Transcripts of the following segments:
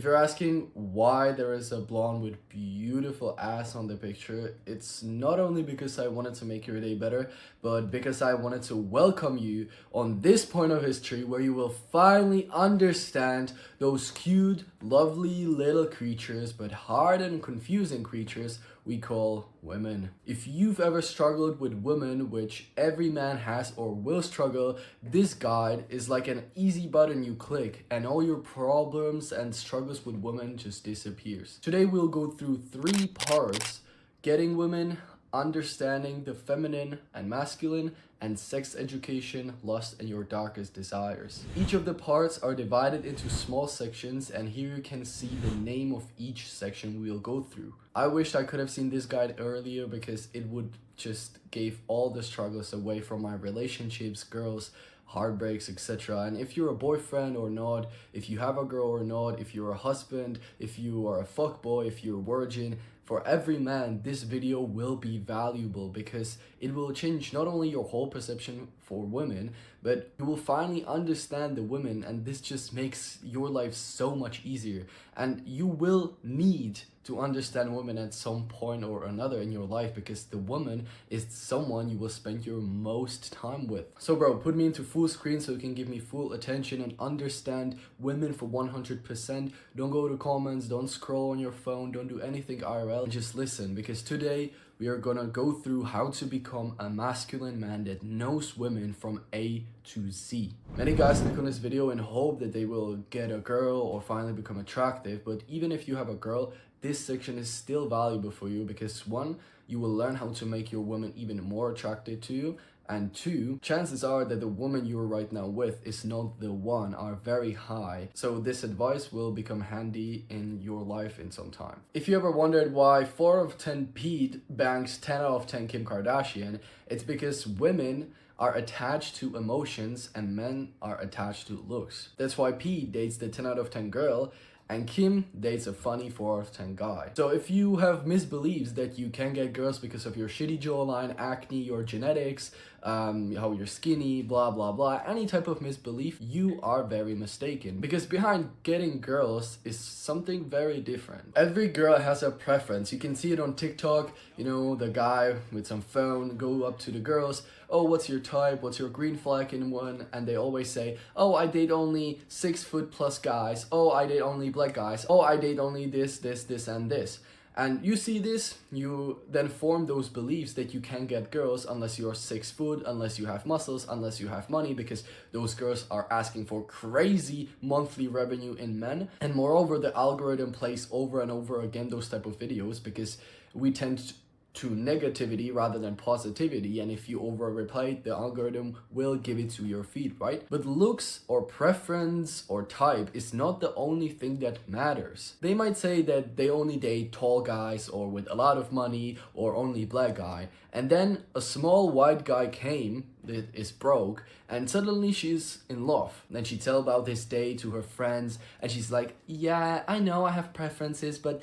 If you're asking why there is a blonde with beautiful ass on the picture, it's not only because I wanted to make your day better, but because I wanted to welcome you on this point of history where you will finally understand those cute, lovely little creatures, but hard and confusing creatures we call women. If you've ever struggled with women, which every man has or will struggle, this guide is like an easy button you click and all your problems and struggles with women just disappears. Today we'll go through 3 parts: getting women, understanding the feminine and masculine, and sex education, lust, and your darkest desires. Each of the parts are divided into small sections, and here you can see the name of each section we'll go through. I wished I could have seen this guide earlier because it would just give all the struggles away from my relationships, girls, heartbreaks, etc. And if you're a boyfriend or not, if you have a girl or not, if you're a husband, if you are a fuckboy, if you're a virgin, for every man, this video will be valuable because it will change not only your whole perception for women, but you will finally understand the women, and this just makes your life so much easier. And you will need to understand women at some point or another in your life because the woman is someone you will spend your most time with. So bro, put me into full screen so you can give me full attention and understand women for 100%. Don't go to comments, don't scroll on your phone, don't do anything IRL, just listen, because today we are gonna go through how to become a masculine man that knows women from A to Z. Many guys click on this video in hope that they will get a girl or finally become attractive, but even if you have a girl, this section is still valuable for you because 1, you will learn how to make your woman even more attracted to you, and 2, chances are that the woman you're right now with is not the one are very high. So this advice will become handy in your life in some time. If you ever wondered why 4 of 10 Pete bangs 10 out of 10 Kim Kardashian, it's because women are attached to emotions and men are attached to looks. That's why Pete dates the 10 out of 10 girl and Kim dates a funny 4 out of 10 guy. So if you have misbeliefs that you can get girls because of your shitty jawline, acne, your genetics, how you're skinny, blah blah blah, any type of misbelief, you are very mistaken. Because behind getting girls is something very different. Every girl has a preference. You can see it on TikTok, you know, the guy with some phone go up to the girls, oh, what's your type, what's your green flag in one, and they always say, oh, I date only 6 foot plus guys, oh, I date only black guys, oh, I date only this, and this. And you see this, you then form those beliefs that you can't get girls unless you're 6 foot, unless you have muscles, unless you have money, because those girls are asking for crazy monthly revenue in men. And moreover, the algorithm plays over and over again those type of videos because we tend to negativity rather than positivity, and if you over replay, the algorithm will give it to your feed, right? But looks or preference or type is not the only thing that matters. They might say that they only date tall guys or with a lot of money or only black guy, and then a small white guy came that is broke and suddenly she's in love. Then she tell about this day to her friends and she's like, yeah, I know I have preferences, but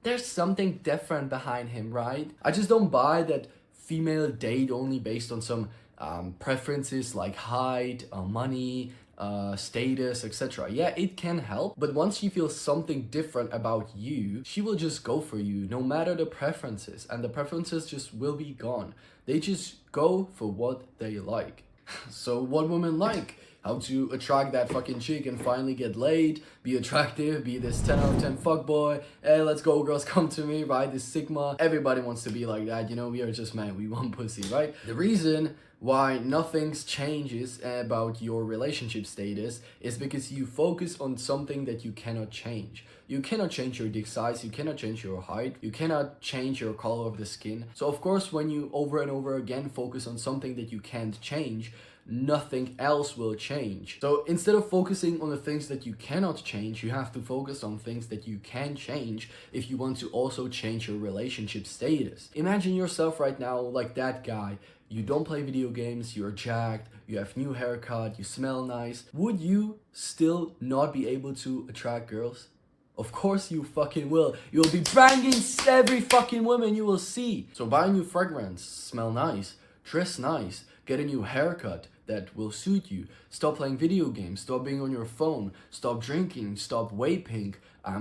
there's something different behind him, right? I just don't buy that female date only based on some preferences like height, money, status, etc. Yeah, it can help, but once she feels something different about you, she will just go for you no matter the preferences, and the preferences just will be gone. They just go for what they like. So what women like? How to attract that fucking chick and finally get laid, be attractive, be this 10 out of 10 fuckboy, hey, let's go girls, come to me, right? This Sigma, everybody wants to be like that, you know, we are just men, we want pussy, right? The reason why nothing changes about your relationship status is because you focus on something that you cannot change. You cannot change your dick size, you cannot change your height, you cannot change your color of the skin. So of course, when you over and over again focus on something that you can't change, nothing else will change. So instead of focusing on the things that you cannot change, you have to focus on things that you can change if you want to also change your relationship status. Imagine yourself right now like that guy. You don't play video games, you're jacked, you have new haircut, you smell nice. Would you still not be able to attract girls? Of course you fucking will. You'll be banging every fucking woman you will see. So buy a new fragrance, smell nice, dress nice, get a new haircut that will suit you. Stop playing video games, stop being on your phone, stop drinking, stop vaping,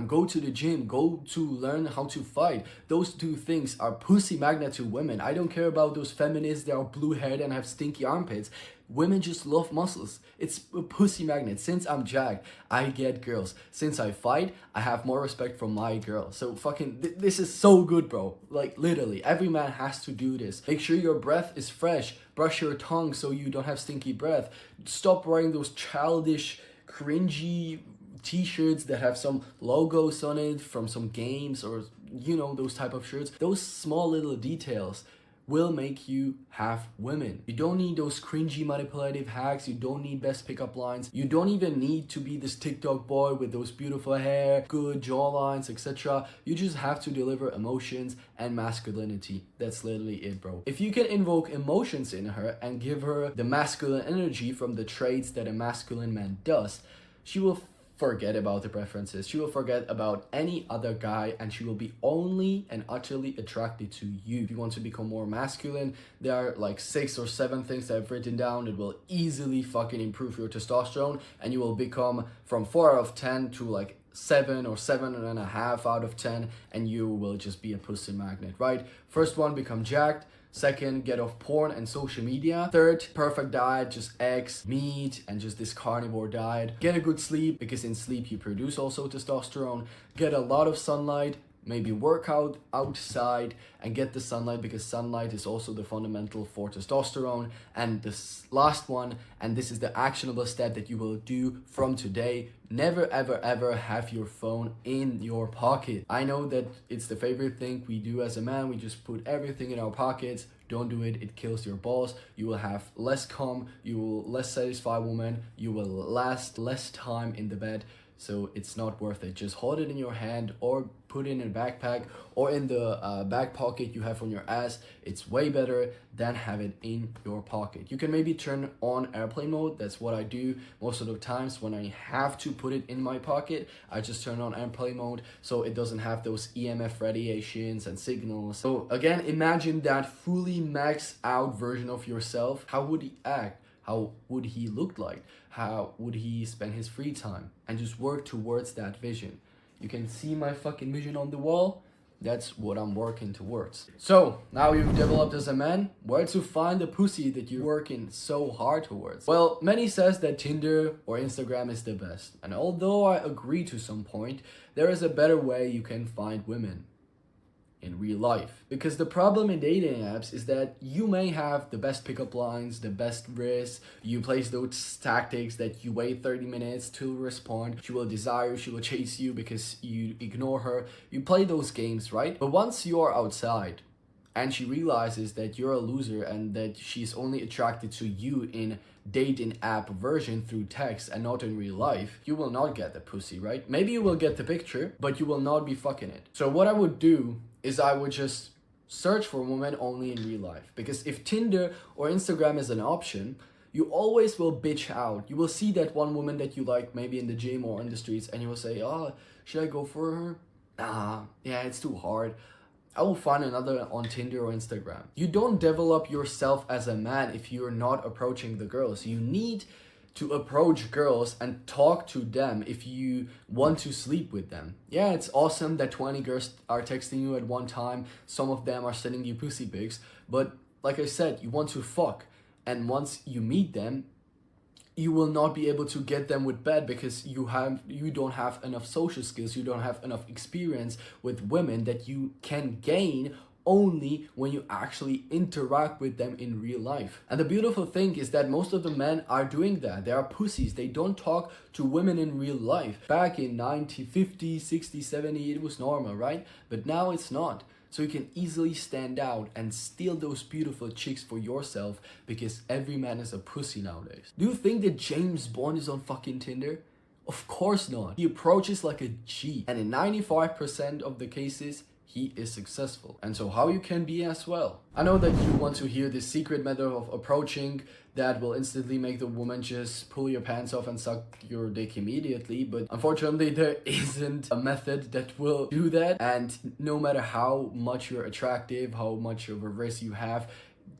go to the gym, go to learn how to fight. Those two things are pussy magnet to women. I don't care about those feminists that are blue haired and have stinky armpits. Women just love muscles. It's a pussy magnet. Since I'm jacked, I get girls. Since I fight, I have more respect for my girl. So fucking, this is so good, bro. Like literally, every man has to do this. Make sure your breath is fresh. Brush your tongue so you don't have stinky breath. Stop wearing those childish, cringy t-shirts that have some logos on it from some games, or you know, those type of shirts. Those small little details will make you have women. You don't need those cringy manipulative hacks. You don't need best pickup lines. You don't even need to be this TikTok boy with those beautiful hair, good jawlines, etc. You just have to deliver emotions and masculinity. That's literally it, bro. If you can invoke emotions in her and give her the masculine energy from the traits that a masculine man does, she will forget about the preferences. She will forget about any other guy, and she will be only and utterly attracted to you. If you want to become more masculine, there are like 6 or 7 things that I've written down that will easily fucking improve your testosterone, and you will become from 4 out of 10 to like 7 or 7.5 out of 10, and you will just be a pussy magnet, right? First one, become jacked. Second, get off porn and social media. Third, perfect diet, just eggs, meat, and just this carnivore diet. Get a good sleep, because in sleep you produce also testosterone. Get a lot of sunlight, maybe work out outside and get the sunlight, because sunlight is also the fundamental for testosterone. And this last one, and this is the actionable step that you will do from today: never ever ever have your phone in your pocket. I know that it's the favorite thing we do as a man. We just put everything in our pockets. Don't do it. It kills your balls. You will have less cum. You will less satisfy women. You will last less time in the bed. So it's not worth it. Just hold it in your hand, or put it in a backpack, or in the back pocket you have on your ass. It's way better than have it in your pocket. You can maybe turn on airplane mode. That's what I do most of the times when I have to put it in my pocket. I just turn on airplane mode so it doesn't have those EMF radiations and signals. So again, imagine that fully maxed out version of yourself. How would he act? How would he look like? How would he spend his free time? And just work towards that vision. You can see my fucking vision on the wall. That's what I'm working towards. So now you've developed as a man, where to find the pussy that you're working so hard towards? Well, many says that Tinder or Instagram is the best. And although I agree to some point, there is a better way you can find women in real life. Because the problem in dating apps is that you may have the best pickup lines, the best risks, you place those tactics that you wait 30 minutes to respond, she will desire, she will chase you because you ignore her. You play those games, right? But once you're outside and she realizes that you're a loser and that she's only attracted to you in dating app version through text and not in real life, you will not get the pussy, right? Maybe you will get the picture, but you will not be fucking it. So what I would do is I would just search for women only in real life. Because if Tinder or Instagram is an option, you always will bitch out. You will see that one woman that you like, maybe in the gym or in the streets, and you will say, oh, should I go for her? Nah, yeah, it's too hard. I will find another on Tinder or Instagram. You don't develop yourself as a man if you're not approaching the girls. You need to approach girls and talk to them if you want to sleep with them. Yeah, it's awesome that 20 girls are texting you at one time. Some of them are sending you pussy pics. But like I said, you want to fuck. And once you meet them, you will not be able to get them with bed because you don't have enough social skills. You don't have enough experience with women that you can gain only when you actually interact with them in real life. And the beautiful thing is that most of the men are doing that. They are pussies. They don't talk to women in real life. Back in 1950, 60, 70, it was normal, right? But now it's not. So you can easily stand out and steal those beautiful chicks for yourself, because every man is a pussy nowadays. Do you think that James Bond is on fucking Tinder? Of course not. He approaches like a G, and in 95% of the cases, he is successful. And so how you can be as well. I know that you want to hear the secret method of approaching that will instantly make the woman just pull your pants off and suck your dick immediately, but unfortunately there isn't a method that will do that. And no matter how much you're attractive, how much of a risk you have,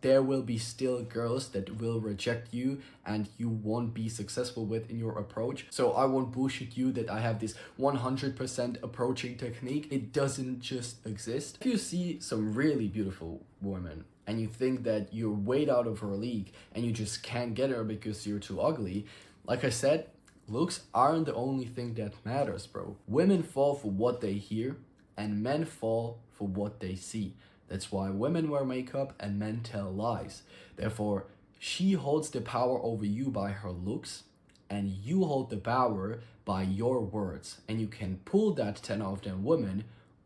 there will be still girls that will reject you and you won't be successful with in your approach. So I won't bullshit you that I have this 100% approaching technique. It doesn't just exist. If you see some really beautiful women and you think that you're way out of her league and you just can't get her because you're too ugly, like I said, looks aren't the only thing that matters, bro. Women fall for what they hear and men fall for what they see. That's why women wear makeup and men tell lies. Therefore, she holds the power over you by her looks and you hold the power by your words. And you can pull that 10 out of 10 women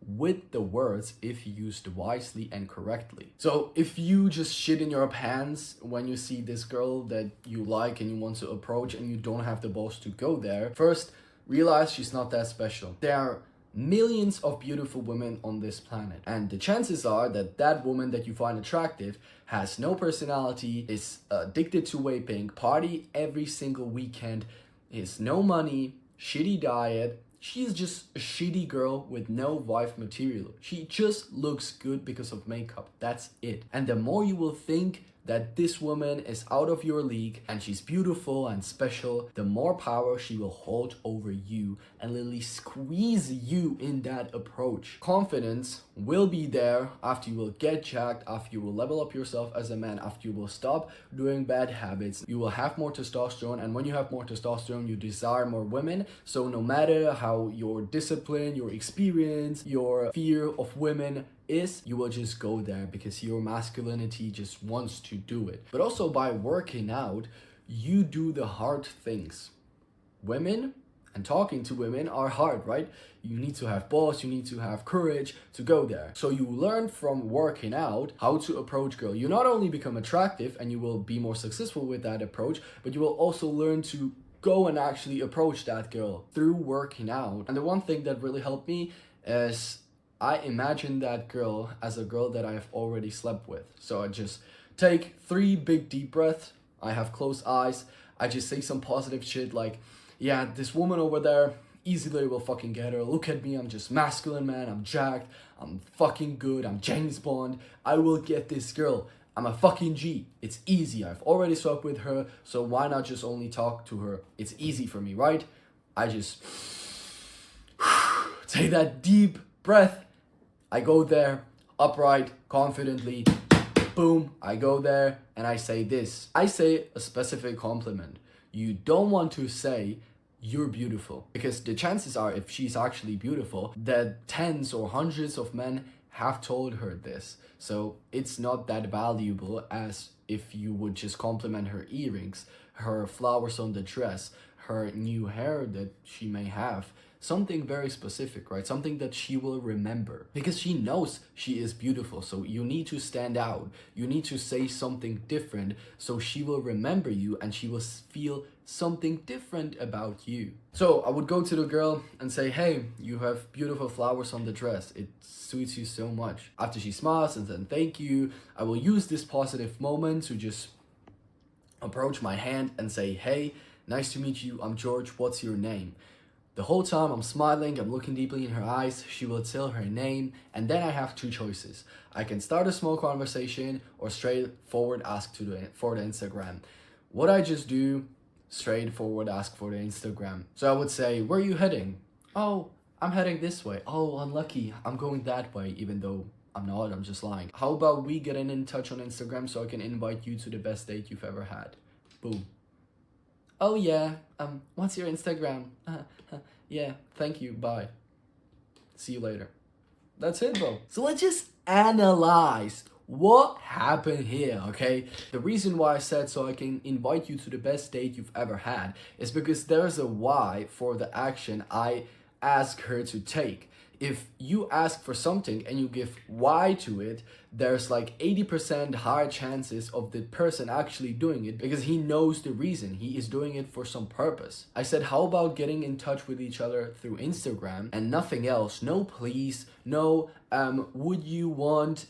with the words if used wisely and correctly. So if you just shit in your pants when you see this girl that you like and you want to approach and you don't have the balls to go there, first realize she's not that special. There are millions of beautiful women on this planet, and the chances are that that woman that you find attractive has no personality, is addicted to vaping, party every single weekend, has no money, shitty diet. She's just a shitty girl with no wife material. She just looks good because of makeup. That's it. And the more you will think that this woman is out of your league and she's beautiful and special, the more power she will hold over you and literally squeeze you in that approach. Confidence will be there after you will get jacked, after you will level up yourself as a man, after you will stop doing bad habits. You will have more testosterone, and when you have more testosterone, you desire more women. So no matter how your discipline, your experience, your fear of women is, you will just go there because your masculinity just wants to do it. But also by working out, you do the hard things. Women and talking to women are hard, right? You need to have balls, you need to have courage to go there. So you learn from working out how to approach girl. You not only become attractive and you will be more successful with that approach, but you will also learn to go and actually approach that girl through working out. And the one thing that really helped me is I imagine that girl as a girl that I have already slept with. So I just take 3 big deep breaths. I have closed eyes. I just say some positive shit like, yeah, this woman over there, easily will fucking get her. Look at me, I'm just masculine, man. I'm jacked. I'm fucking good. I'm James Bond. I will get this girl. I'm a fucking G. It's easy. I've already slept with her. So why not just only talk to her? It's easy for me, right? I just take that deep breath. I go there, upright, confidently, boom, I go there and I say this. I say a specific compliment. You don't want to say, you're beautiful. Because the chances are, if she's actually beautiful, that tens or hundreds of men have told her this. So it's not that valuable as if you would just compliment her earrings, her flowers on the dress, her new hair that she may have. Something very specific, right? Something that she will remember because she knows she is beautiful. So you need to stand out. You need to say something different so she will remember you and she will feel something different about you. So I would go to the girl and say, hey, you have beautiful flowers on the dress. It suits you so much. After she smiles and then thank you, I will use this positive moment to just approach my hand and say, hey, nice to meet you. I'm George. What's your name? The whole time I'm smiling, I'm looking deeply in her eyes, she will tell her name, and then I have 2 choices. I can start a small conversation or straightforward ask for the Instagram. What I just do, straightforward ask for the Instagram. So I would say, where are you heading? Oh, I'm heading this way. Oh, unlucky, I'm going that way, even though I'm not, I'm just lying. How about we getting in touch on Instagram so I can invite you to the best date you've ever had? Boom. Oh yeah, what's your Instagram? Yeah, thank you, bye. See you later. That's it, bro. So let's just analyze what happened here, okay? The reason why I said so I can invite you to the best date you've ever had is because there's a why for the action I ask her to take. If you ask for something and you give why to it, there's like 80% higher chances of the person actually doing it because he knows the reason. He is doing it for some purpose. I said, how about getting in touch with each other through Instagram and nothing else? No please, no would you want,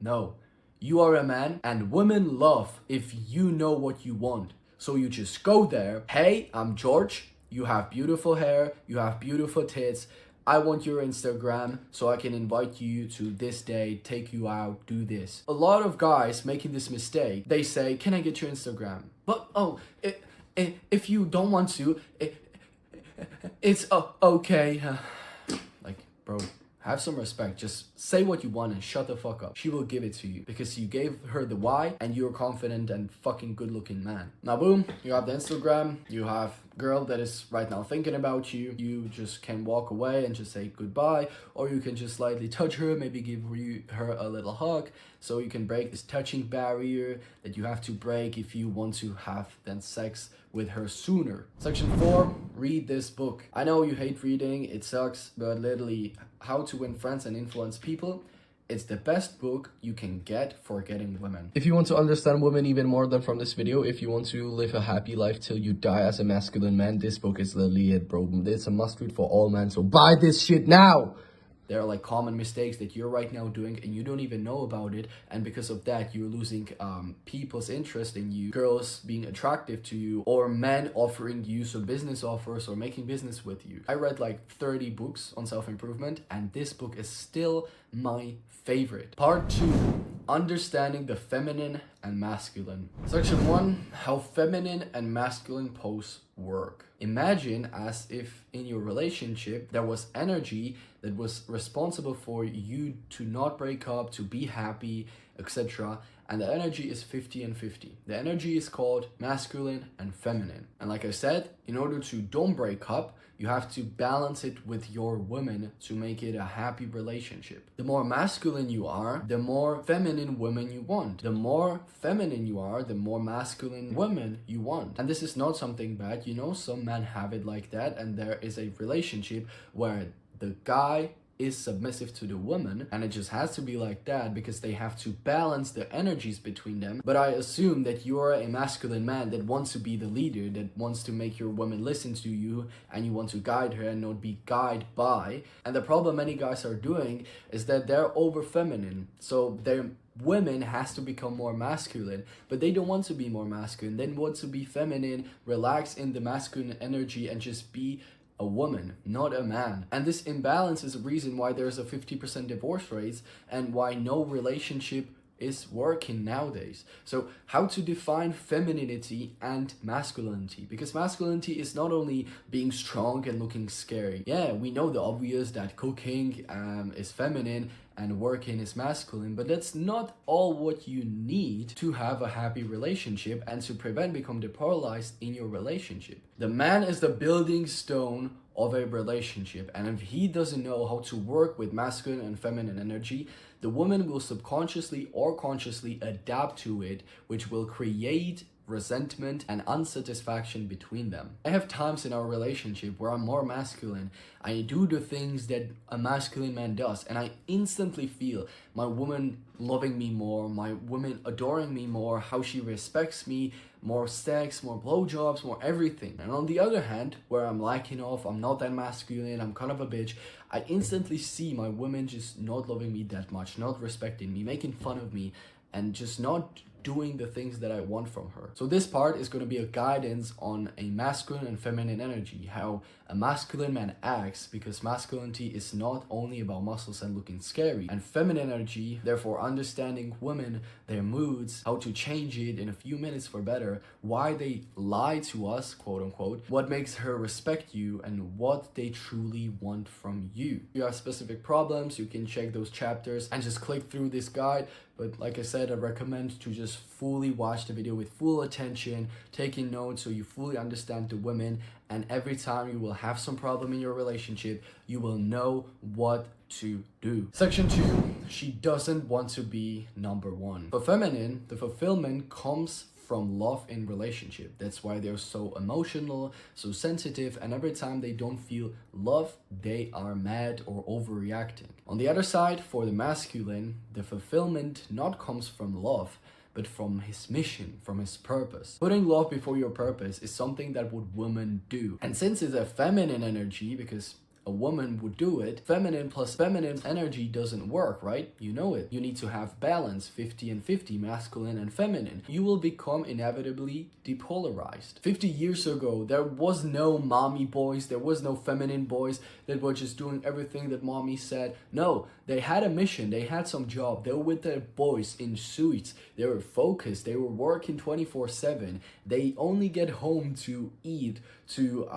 no. You are a man and women love if you know what you want. So you just go there, hey, I'm George. You have beautiful hair, you have beautiful tits. I want your Instagram so I can invite you to this day, take you out, do this. A lot of guys making this mistake, they say, can I get your Instagram? But, if you don't want to, it's okay. Like, bro, have some respect. Just say what you want and shut the fuck up. She will give it to you because you gave her the why and you're a confident and fucking good looking man. Now, boom, you have the Instagram, you have girl that is right now thinking about you. You just can walk away and just say goodbye, or you can just slightly touch her, maybe give her a little hug, so you can break this touching barrier that you have to break if you want to have then sex with her sooner. Section 4, read this book. I know you hate reading, it sucks, but literally How to Win Friends and Influence People. It's the best book you can get for getting women. If you want to understand women even more than from this video, if you want to live a happy life till you die as a masculine man, this book is literally it, bro. It's a must read for all men, so buy this shit now! There are like common mistakes that you're right now doing and you don't even know about it, and because of that you're losing people's interest in you, girls being attractive to you, or men offering you some business offers or making business with you. I read like 30 books on self-improvement and this book is still my favorite. Part 2, understanding the feminine and masculine. Section 1, how feminine and masculine pose work. Imagine as if in your relationship there was energy that was responsible for you to not break up, to be happy, etc. And the energy is 50 and 50. The energy is called masculine and feminine. And like I said, in order to don't break up, you have to balance it with your women to make it a happy relationship. The more masculine you are, the more feminine women you want. The more feminine you are, the more masculine women you want. And this is not something bad, you know, some men have it like that, and there is a relationship where the guy is submissive to the woman, and it just has to be like that because they have to balance the energies between them. But I assume that you're a masculine man that wants to be the leader, that wants to make your woman listen to you, and you want to guide her and not be guided by. And the problem many guys are doing is that they're over feminine, so their women has to become more masculine, but they don't want to be more masculine. They want to be feminine, relax in the masculine energy and just be a woman, not a man. And this imbalance is a reason why there's a 50% divorce rate and why no relationship is working nowadays. So how to define femininity and masculinity? Because masculinity is not only being strong and looking scary. Yeah, we know the obvious that cooking is feminine and working is masculine, but that's not all what you need to have a happy relationship and to prevent become demoralized in your relationship. The man is the building stone of a relationship, and if he doesn't know how to work with masculine and feminine energy, the woman will subconsciously or consciously adapt to it, which will create resentment and unsatisfaction between them. I have times in our relationship where I'm more masculine. I do the things that a masculine man does, and I instantly feel my woman loving me more, my woman adoring me more, how she respects me, more sex, more blowjobs, more everything. And on the other hand, where I'm lacking off, I'm not that masculine, I'm kind of a bitch, I instantly see my woman just not loving me that much, not respecting me, making fun of me, and just not doing the things that I want from her. So this part is going to be a guidance on a masculine and feminine energy, how a masculine man acts, because masculinity is not only about muscles and looking scary, and feminine energy, therefore understanding women, their moods, how to change it in a few minutes for better, why they lie to us, quote unquote, what makes her respect you, and what they truly want from you. If you have specific problems, you can check those chapters and just click through this guide. But like I said, I recommend to just fully watch the video with full attention, taking notes so you fully understand the women, and every time you will have some problem in your relationship, you will know what to do. Section 2, she doesn't want to be number one. For feminine, the fulfillment comes from love in relationship. That's why they're so emotional, so sensitive, and every time they don't feel love, they are mad or overreacting. On the other side, for the masculine, the fulfillment not comes from love, but from his mission, from his purpose. Putting love before your purpose is something that would women do. And since it's a feminine energy, because a woman would do it, feminine plus feminine energy doesn't work, right? You know it. You need to have balance, 50 and 50, masculine and feminine. You will become inevitably depolarized. 50 years ago, there was no mommy boys, there was no feminine boys that were just doing everything that mommy said. No, they had a mission, they had some job, they were with their boys in suits, they were focused, they were working 24/7. They only get home to eat, to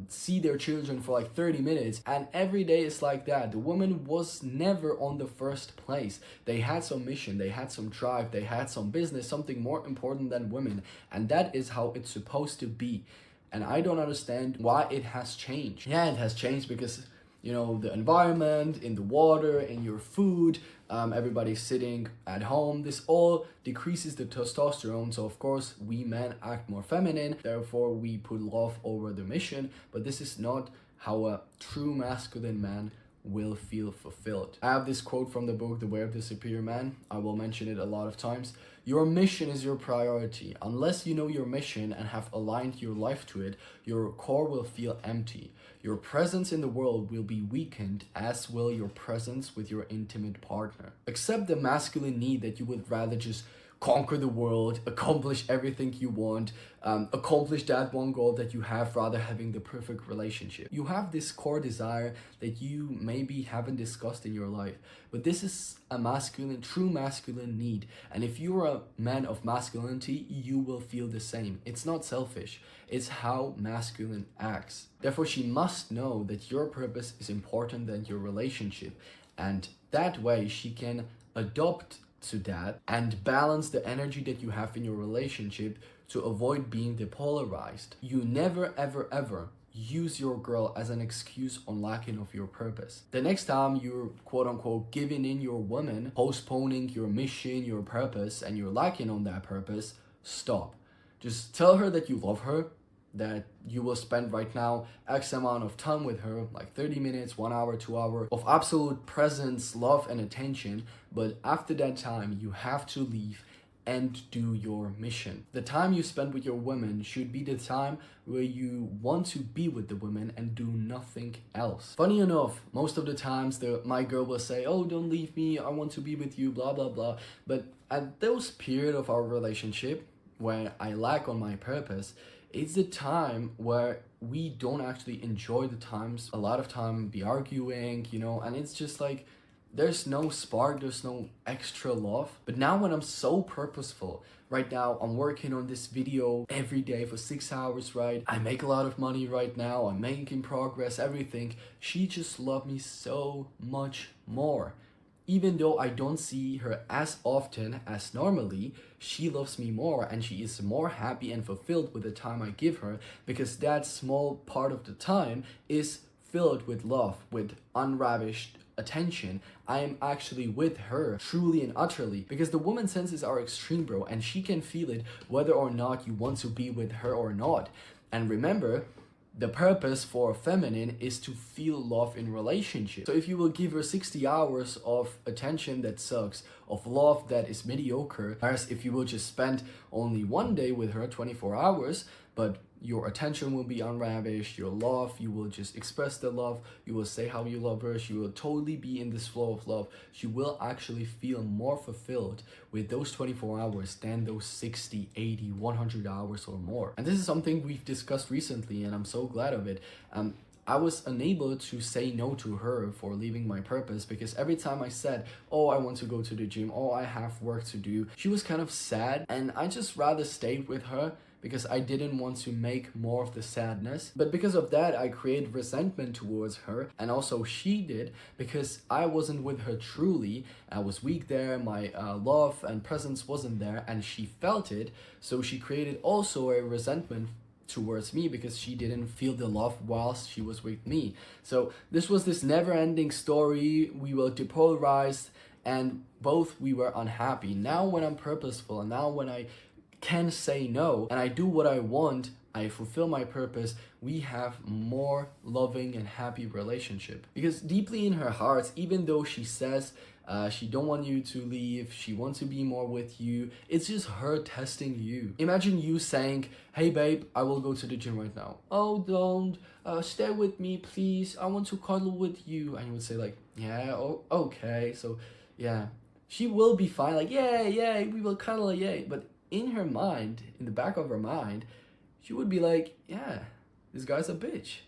see their children for like 30 minutes, and every day is like that. The woman was never on the first place. They had some mission, they had some drive, they had some business, something more important than women, and that is how it's supposed to be. And I don't understand why it has changed. Yeah, it has changed because, you know, the environment, in the water, in your food, everybody's sitting at home. This all decreases the testosterone. So of course we men act more feminine. Therefore we put love over the mission. But this is not how a true masculine man will feel fulfilled. I have this quote from the book The Way of the Superior Man. I will mention it a lot of times. Your mission is your priority. Unless you know your mission and have aligned your life to it, your core will feel empty. Your presence in the world will be weakened, as will your presence with your intimate partner. Accept the masculine need that you would rather just conquer the world, accomplish everything you want, accomplish that one goal that you have, rather having the perfect relationship. You have this core desire that you maybe haven't discussed in your life, but this is a masculine, true masculine need. And if you're a man of masculinity, you will feel the same. It's not selfish, it's how masculine acts. Therefore, she must know that your purpose is important than your relationship, and that way she can adopt to that and balance the energy that you have in your relationship to avoid being depolarized. You never ever use your girl as an excuse on lacking of your purpose. The next time you're quote unquote giving in your woman, postponing your mission, your purpose, and you're lacking on that purpose, stop. Just tell her that you love her, that you will spend right now X amount of time with her, like 30 minutes, 1 hour, 2 hours of absolute presence, love, and attention. But after that time, you have to leave and do your mission. The time you spend with your woman should be the time where you want to be with the woman and do nothing else. Funny enough, most of the times my girl will say, oh, don't leave me, I want to be with you, blah, blah, blah. But at those period of our relationship where I lack on my purpose, it's the time where we don't actually enjoy the times. A lot of time be arguing, you know, and it's just like, there's no spark, there's no extra love. But now when I'm so purposeful, right now I'm working on this video every day for 6 hours, right? I make a lot of money right now, I'm making progress, everything. She just loves me so much more. Even though I don't see her as often as normally, she loves me more, and she is more happy and fulfilled with the time I give her, because that small part of the time is filled with love, with unravished attention. I am actually with her truly and utterly, because the woman senses are extreme, bro, and she can feel it whether or not you want to be with her or not. And remember, the purpose for feminine is to feel love in relationship. So if you will give her 60 hours of attention that sucks, of love that is mediocre, whereas if you will just spend only one day with her, 24 hours, but your attention will be unravished, your love, you will just express the love, you will say how you love her, she will totally be in this flow of love. She will actually feel more fulfilled with those 24 hours than those 60, 80, 100 hours or more. And this is something we've discussed recently, and I'm so glad of it. I was unable to say no to her for leaving my purpose, because every time I said, oh, I want to go to the gym, oh, I have work to do, she was kind of sad, and I just rather stayed with her because I didn't want to make more of the sadness. But because of that, I created resentment towards her, and also she did, because I wasn't with her truly. I was weak there, my love and presence wasn't there, and she felt it. So she created also a resentment towards me because she didn't feel the love whilst she was with me. So this was this never-ending story. We were depolarized, and both we were unhappy. Now when I'm purposeful, and now when I can say no and I do what I want, I fulfill my purpose, we have more loving and happy relationship. Because deeply in her heart, even though she says she don't want you to leave, she wants to be more with you, it's just her testing you. Imagine you saying, hey babe, I will go to the gym right now. Oh, don't, stay with me please, I want to cuddle with you. And you would say like, yeah, oh, okay, so yeah. She will be fine, like, yeah, we will cuddle, yay. But in her mind, in the back of her mind, she would be like, yeah, this guy's a bitch.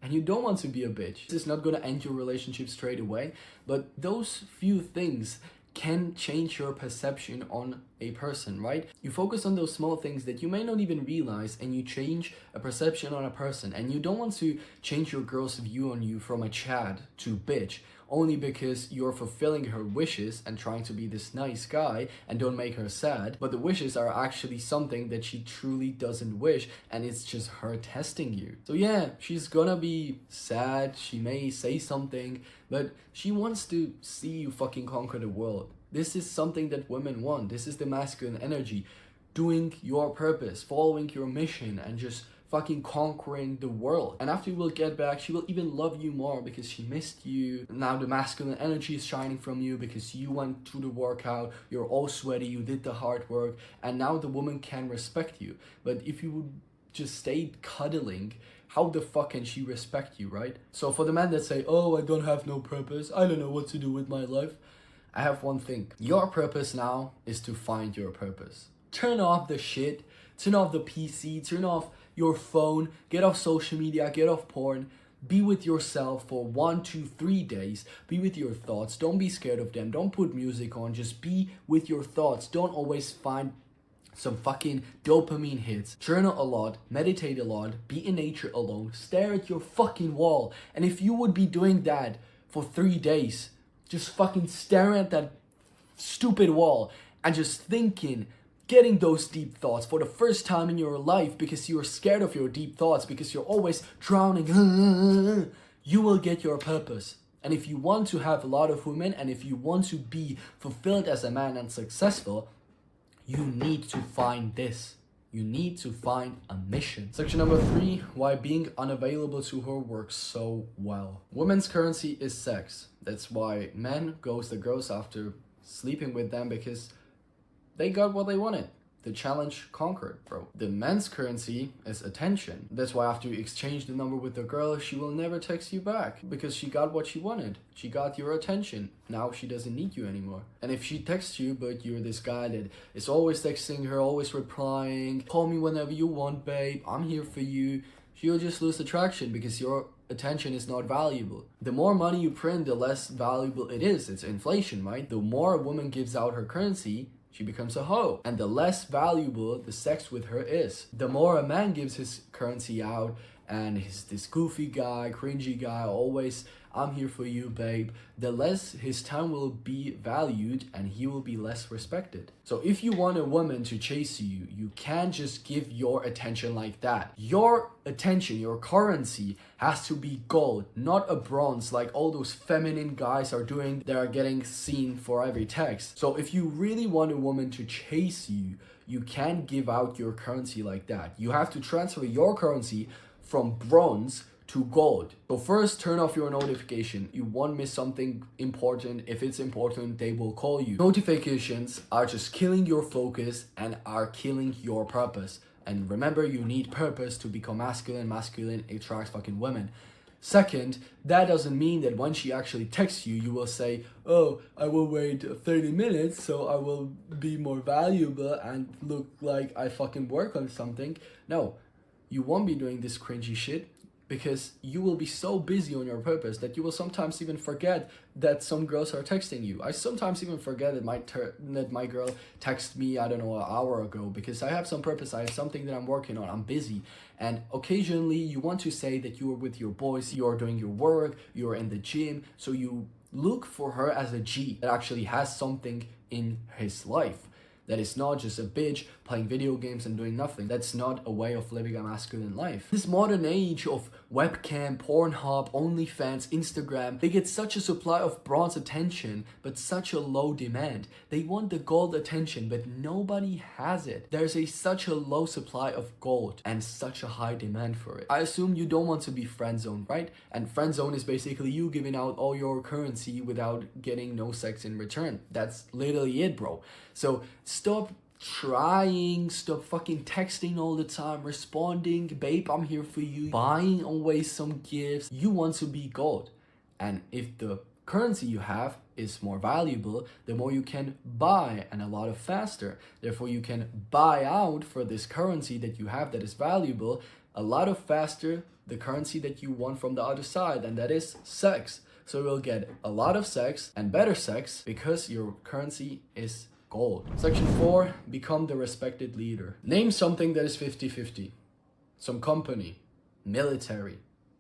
And you don't want to be a bitch. It's not gonna end your relationship straight away, but those few things can change your perception on a person, right? You focus on those small things that you may not even realize, and you change a perception on a person. And you don't want to change your girl's view on you from a Chad to bitch, only because you're fulfilling her wishes and trying to be this nice guy and don't make her sad. But the wishes are actually something that she truly doesn't wish, and it's just her testing you. So yeah, she's gonna be sad, she may say something, but she wants to see you fucking conquer the world. This is something that women want. This is the masculine energy. Doing your purpose, following your mission, and just fucking conquering the world. And after you will get back, she will even love you more because she missed you. Now the masculine energy is shining from you because you went to the workout, you're all sweaty, you did the hard work, and now the woman can respect you. But if you would just stay cuddling, how the fuck can she respect you, right? So for the men that say, oh, I don't have no purpose, I don't know what to do with my life, I have one thing. Your purpose now is to find your purpose. Turn off the shit, turn off the PC, turn off your phone, get off social media, get off porn, be with yourself for 1, 2, 3 days, be with your thoughts, don't be scared of them, don't put music on, just be with your thoughts, don't always find some fucking dopamine hits. Journal a lot, meditate a lot, be in nature alone, stare at your fucking wall. And if you would be doing that for 3 days, just fucking staring at that stupid wall and just thinking, getting those deep thoughts for the first time in your life because you're scared of your deep thoughts, because you're always drowning, you will get your purpose. And if you want to have a lot of women, and if you want to be fulfilled as a man and successful, you need to find this. You need to find a mission. Section number 3, why being unavailable to her works so well. Women's currency is sex. That's why men ghost the girls after sleeping with them, because they got what they wanted. The challenge conquered, bro. The man's currency is attention. That's why after you exchange the number with the girl, she will never text you back because she got what she wanted. She got your attention. Now she doesn't need you anymore. And if she texts you, but you're this guy that is always texting her, always replying, call me whenever you want, babe, I'm here for you, she'll just lose attraction because your attention is not valuable. The more money you print, the less valuable it is. It's inflation, right? The more a woman gives out her currency, she becomes a hoe. And the less valuable the sex with her is. The more a man gives his currency out and he's this goofy guy, cringy guy, always, I'm here for you, babe, the less his time will be valued and he will be less respected. So if you want a woman to chase you, you can't just give your attention like that. Your attention, your currency has to be gold, not a bronze like all those feminine guys are doing that are getting seen for every text. So if you really want a woman to chase you, you can't give out your currency like that. You have to transfer your currency from bronze to gold. So first, turn off your notification. You won't miss something important. If it's important, they will call you. Notifications are just killing your focus and are killing your purpose. And remember, you need purpose to become masculine. Masculine attracts fucking women. Second, that doesn't mean that when she actually texts you, you will say, oh, I will wait 30 minutes so I will be more valuable and look like I fucking work on something. No, you won't be doing this cringy shit, because you will be so busy on your purpose that you will sometimes even forget that some girls are texting you. I sometimes even forget that my girl texted me, I don't know, an hour ago, because I have some purpose, I have something that I'm working on, I'm busy. And occasionally you want to say that you are with your boys, you are doing your work, you're in the gym, so you look for her as a G that actually has something in his life. That is not just a bitch playing video games and doing nothing. That's not a way of living a masculine life. This modern age of webcam, Pornhub, OnlyFans, Instagram. They get such a supply of bronze attention, but such a low demand. They want the gold attention, but nobody has it. There's such a low supply of gold and such a high demand for it. I assume you don't want to be friend zoned, right? And friend zone is basically you giving out all your currency without getting no sex in return. That's literally it, bro. So stop trying, stop fucking texting all the time, responding, babe, I'm here for you, buying always some gifts. You want to be gold. And if the currency you have is more valuable, the more you can buy, and a lot of faster. Therefore, you can buy out for this currency that you have that is valuable a lot of faster the currency that you want from the other side, and that is sex. So you'll get a lot of sex and better sex because your currency is gold. Section 4, become the respected leader. Name something that is 50-50. Some company, military.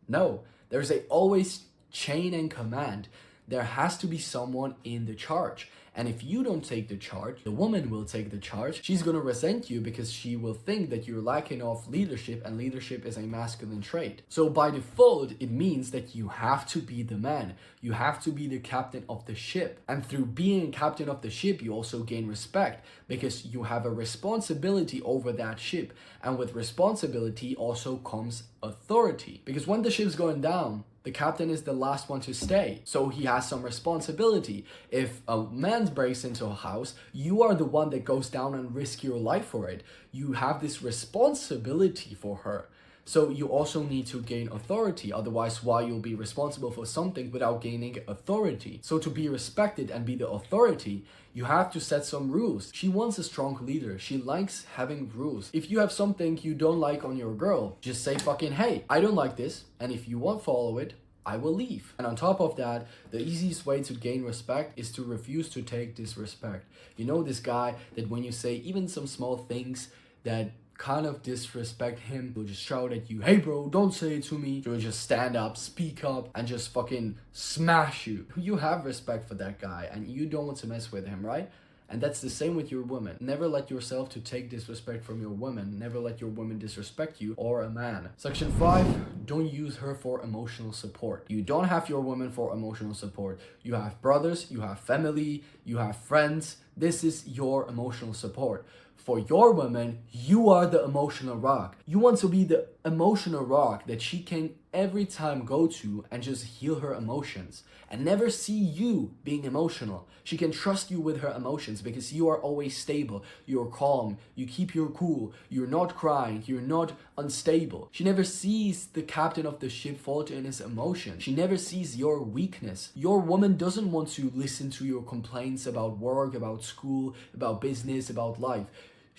No, there's always chain and command. There has to be someone in the charge. And if you don't take the charge, the woman will take the charge. She's gonna resent you because she will think that you're lacking of leadership, and leadership is a masculine trait. So by default, it means that you have to be the man. You have to be the captain of the ship. And through being captain of the ship, you also gain respect because you have a responsibility over that ship. And with responsibility also comes authority. Because when the ship's going down, the captain is the last one to stay, so he has some responsibility. If a man breaks into a house, you are the one that goes down and risk your life for it. You have this responsibility for her. So you also need to gain authority. Otherwise, why you'll be responsible for something without gaining authority? So to be respected and be the authority, you have to set some rules. She wants a strong leader. She likes having rules. If you have something you don't like on your girl, just say fucking, hey, I don't like this. And if you won't follow it, I will leave. And on top of that, the easiest way to gain respect is to refuse to take disrespect. You know, this guy that when you say even some small things that kind of disrespect him, he'll just shout at you, hey bro, don't say it to me. He'll just stand up, speak up, and just fucking smash you. You have respect for that guy and you don't want to mess with him, right? And that's the same with your woman. Never let yourself to take disrespect from your woman. Never let your woman disrespect you or a man. Section 5, don't use her for emotional support. You don't have your woman for emotional support. You have brothers, you have family, you have friends. This is your emotional support. For your woman, you are the emotional rock. You want to be the emotional rock that she can every time go to and just heal her emotions and never see you being emotional. She can trust you with her emotions because you are always stable, you're calm, you keep your cool, you're not crying, you're not unstable. She never sees the captain of the ship falter in his emotions. She never sees your weakness. Your woman doesn't want to listen to your complaints about work, about school, about business, about life.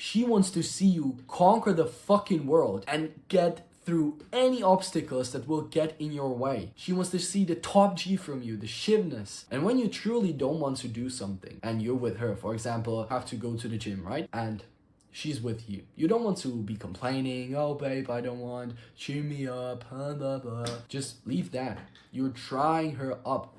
She wants to see you conquer the fucking world and get through any obstacles that will get in your way. She wants to see the top G from you, the shivness. And when you truly don't want to do something and you're with her, for example, have to go to the gym, right? And she's with you. You don't want to be complaining, oh babe, I don't want, cheer me up, blah, blah, blah. Just leave that. You're trying her up.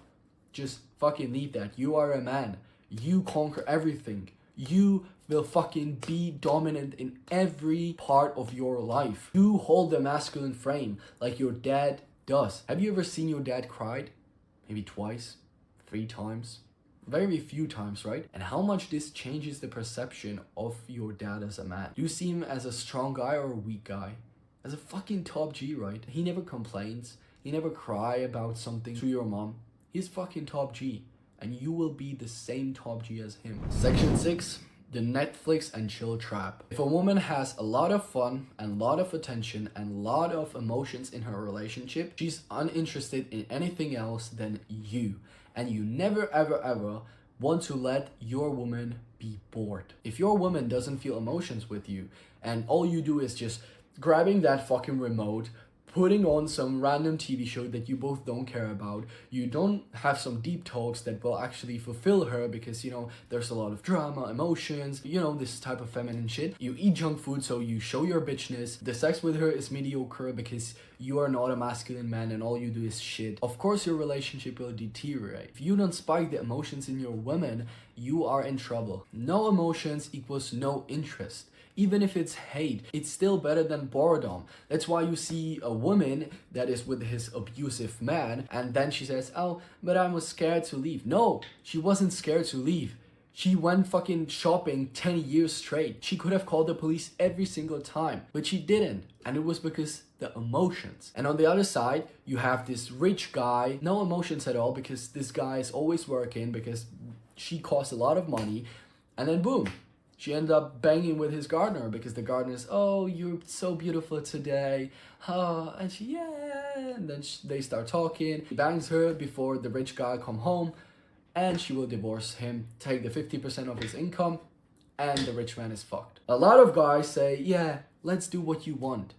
Just fucking leave that. You are a man. You conquer everything. You will fucking be dominant in every part of your life. You hold the masculine frame like your dad does. Have you ever seen your dad cried? Maybe twice, 3 times, very few times, right? And how much this changes the perception of your dad as a man. Do you see him as a strong guy or a weak guy? As a fucking top G, right? He never complains. He never cry about something to your mom. He's fucking top G. And you will be the same top G as him. Section 6, the Netflix and chill trap. If a woman has a lot of fun and a lot of attention and a lot of emotions in her relationship, she's uninterested in anything else than you. And you never ever ever want to let your woman be bored. If your woman doesn't feel emotions with you and all you do is just grabbing that fucking remote, putting on some random TV show that you both don't care about, you don't have some deep talks that will actually fulfill her because, you know, there's a lot of drama, emotions, you know, this type of feminine shit. You eat junk food so you show your bitchness. The sex with her is mediocre because you are not a masculine man and all you do is shit. Of course your relationship will deteriorate. If you don't spike the emotions in your woman, you are in trouble. No emotions equals no interest. Even if it's hate, it's still better than boredom. That's why you see a woman that is with his abusive man, and then she says, oh, but I was scared to leave. No, she wasn't scared to leave. She went fucking shopping 10 years straight. She could have called the police every single time, but she didn't. And it was because the emotions. And on the other side, you have this rich guy, no emotions at all, because this guy is always working, because she costs a lot of money. And then boom, she ended up banging with his gardener, because the gardener is, oh, you're so beautiful today. Oh, and she, yeah. And then they start talking. He bangs her before the rich guy come home. And she will divorce him, take the 50% of his income, and the rich man is fucked. A lot of guys say, yeah, let's do what you want.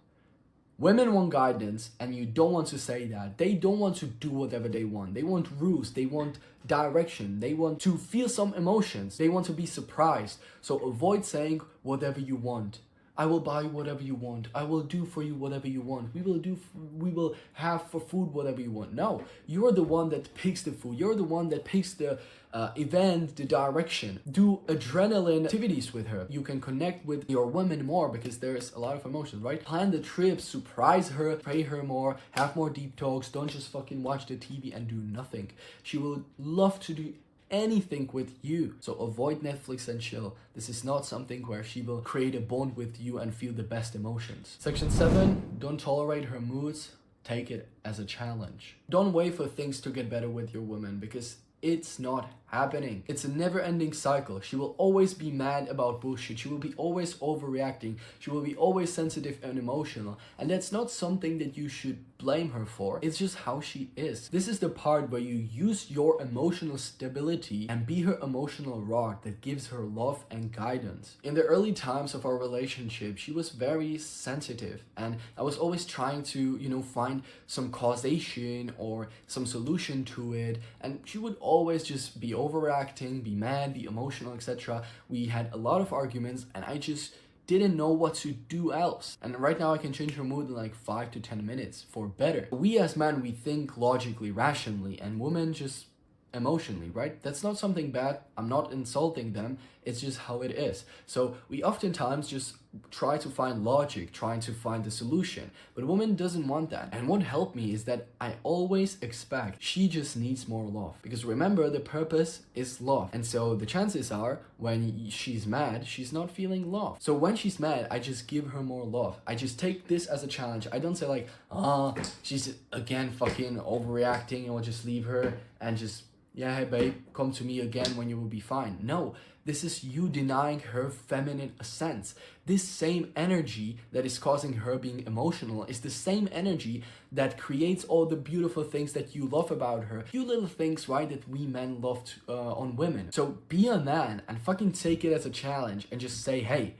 Women want guidance, and you don't want to say that. They don't want to do whatever they want. They want rules, they want direction, they want to feel some emotions, they want to be surprised. So avoid saying whatever you want. I will buy whatever you want. I will do for you whatever you want. We will have for food whatever you want. No, you're the one that picks the food. You're the one that picks the event, the direction. Do adrenaline activities with her. You can connect with your woman more because there's a lot of emotions, right? Plan the trips, surprise her, pray her more, have more deep talks. Don't just fucking watch the TV and do nothing. She will love to do anything with you. So avoid Netflix and chill. This is not something where she will create a bond with you and feel the best emotions. Section 7, don't tolerate her moods. Take it as a challenge. Don't wait for things to get better with your woman, because it's not happening. It's a never-ending cycle. She will always be mad about bullshit. She will be always overreacting. She will be always sensitive and emotional. And that's not something that you should blame her for. It's just how she is. This is the part where you use your emotional stability and be her emotional rock that gives her love and guidance. In the early times of our relationship, she was very sensitive, and I was always trying to, find some causation or some solution to it. And she would always just be overreacting, be mad, be emotional, etc. We had a lot of arguments, and I just didn't know what to do else. And right now I can change her mood in like 5 to 10 minutes for better. We as men, we think logically, rationally, and women just emotionally, right? That's not something bad. I'm not insulting them. It's just how it is. So we oftentimes just try to find logic, trying to find the solution. But a woman doesn't want that. And what helped me is that I always expect she just needs more love. Because remember, the purpose is love. And so the chances are when she's mad, she's not feeling love. So when she's mad, I just give her more love. I just take this as a challenge. I don't say like, she's again fucking overreacting, and we'll just leave her and just, yeah, hey babe, come to me again when you will be fine. No, this is you denying her feminine essence. This same energy that is causing her being emotional is the same energy that creates all the beautiful things that you love about her. Few little things, right, that we men love on women. So be a man and fucking take it as a challenge and just say, hey,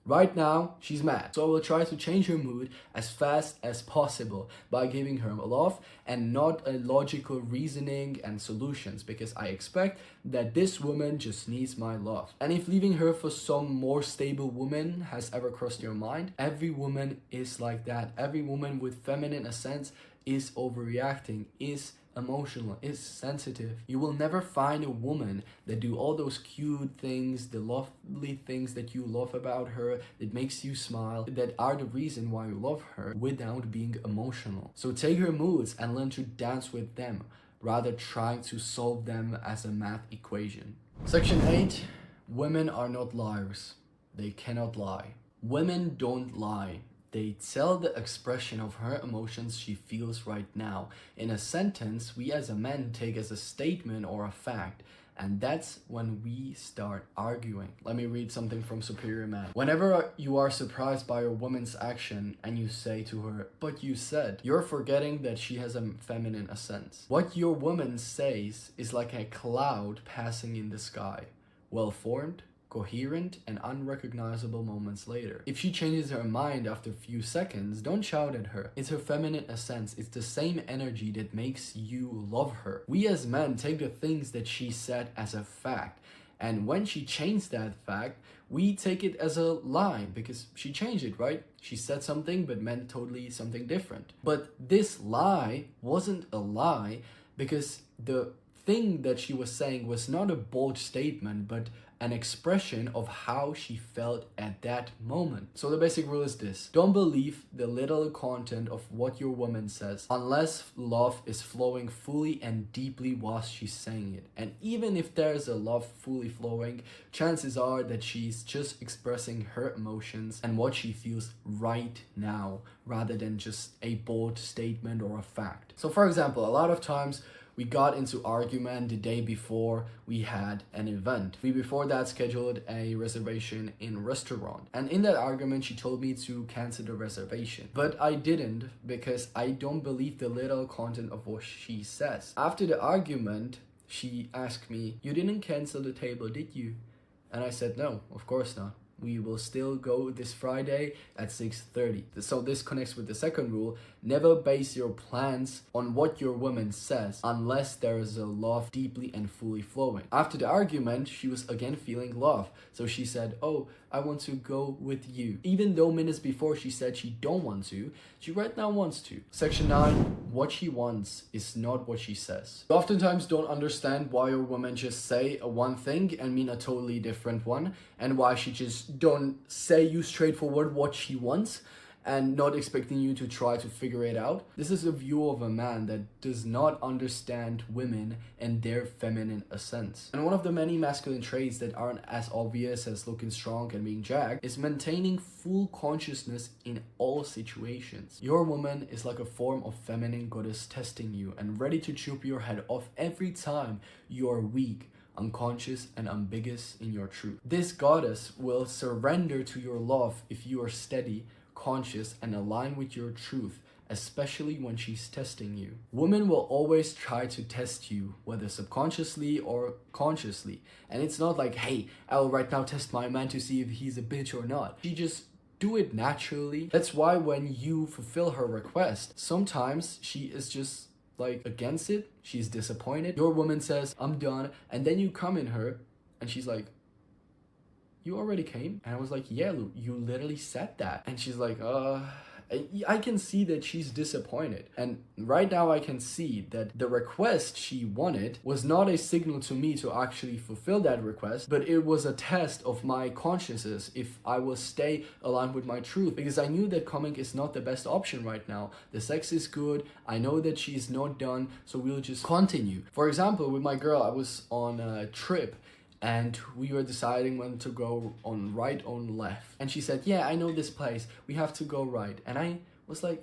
right now, she's mad. So I will try to change her mood as fast as possible by giving her love and not a logical reasoning and solutions, because I expect that this woman just needs my love. And if leaving her for some more stable woman has ever crossed your mind, every woman is like that. Every woman with feminine essence is overreacting, is emotional, is sensitive. You will never find a woman that do all those cute things, the lovely things that you love about her, that makes you smile, that are the reason why you love her, without being emotional. So take her moods and learn to dance with them, rather trying to solve them as a math equation. Section 8, women are not liars. They cannot lie. Women don't lie. They tell the expression of her emotions she feels right now in a sentence we as a man take as a statement or a fact. And that's when we start arguing. Let me read something from Superior Man. Whenever you are surprised by a woman's action and you say to her, but you said, you're forgetting that she has a feminine essence. What your woman says is like a cloud passing in the sky, well formed, coherent, and unrecognizable moments later. If she changes her mind after a few seconds, don't shout at her. It's her feminine essence. It's the same energy that makes you love her. We as men take the things that she said as a fact, and when she changed that fact, we take it as a lie because she changed it, right? She said something but meant totally something different. But this lie wasn't a lie because the thing that she was saying was not a bold statement, but an expression of how she felt at that moment. So the basic rule is this: don't believe the little content of what your woman says unless love is flowing fully and deeply whilst she's saying it. And even if there's a love fully flowing, chances are that she's just expressing her emotions and what she feels right now, rather than just a bold statement or a fact. So for example, a lot of times we got into argument the day before we had an event. We before that scheduled a reservation in a restaurant. And in that argument, she told me to cancel the reservation. But I didn't, because I don't believe the little content of what she says. After the argument, she asked me, "You didn't cancel the table, did you?" And I said, "No, of course not. We will still go this Friday at 6:30. So this connects with the second rule: never base your plans on what your woman says unless there is a love deeply and fully flowing. After the argument, she was again feeling love. So she said, "Oh, I want to go with you." Even though minutes before she said she don't want to, she right now wants to. Section 9, what she wants is not what she says. You oftentimes don't understand why your woman just say a one thing and mean a totally different one, and why she just don't say you straightforward what she wants and not expecting you to try to figure it out. This is a view of a man that does not understand women and their feminine essence. And one of the many masculine traits that aren't as obvious as looking strong and being jacked is maintaining full consciousness in all situations. Your woman is like a form of feminine goddess testing you and ready to chop your head off every time you are weak, unconscious, and ambiguous in your truth. This goddess will surrender to your love if you are steady, conscious, and aligned with your truth, especially when she's testing you. Women will always try to test you, whether subconsciously or consciously. And it's not like, "Hey, I'll right now test my man to see if he's a bitch or not." She just do it naturally. That's why when you fulfill her request, sometimes she is just like against it. She's disappointed. Your woman says, "I'm done," and then you come in her and she's like, "You already came?" And I was like, "Yeah, Lou, you literally said that." And she's like, I can see that she's disappointed. And right now I can see that the request she wanted was not a signal to me to actually fulfill that request, but it was a test of my consciousness if I will stay aligned with my truth, because I knew that coming is not the best option right now. The sex is good. I know that she's not done, so we'll just continue. For example, with my girl, I was on a trip and we were deciding when to go on right or left. And she said, "Yeah, I know this place. We have to go right." And I was like,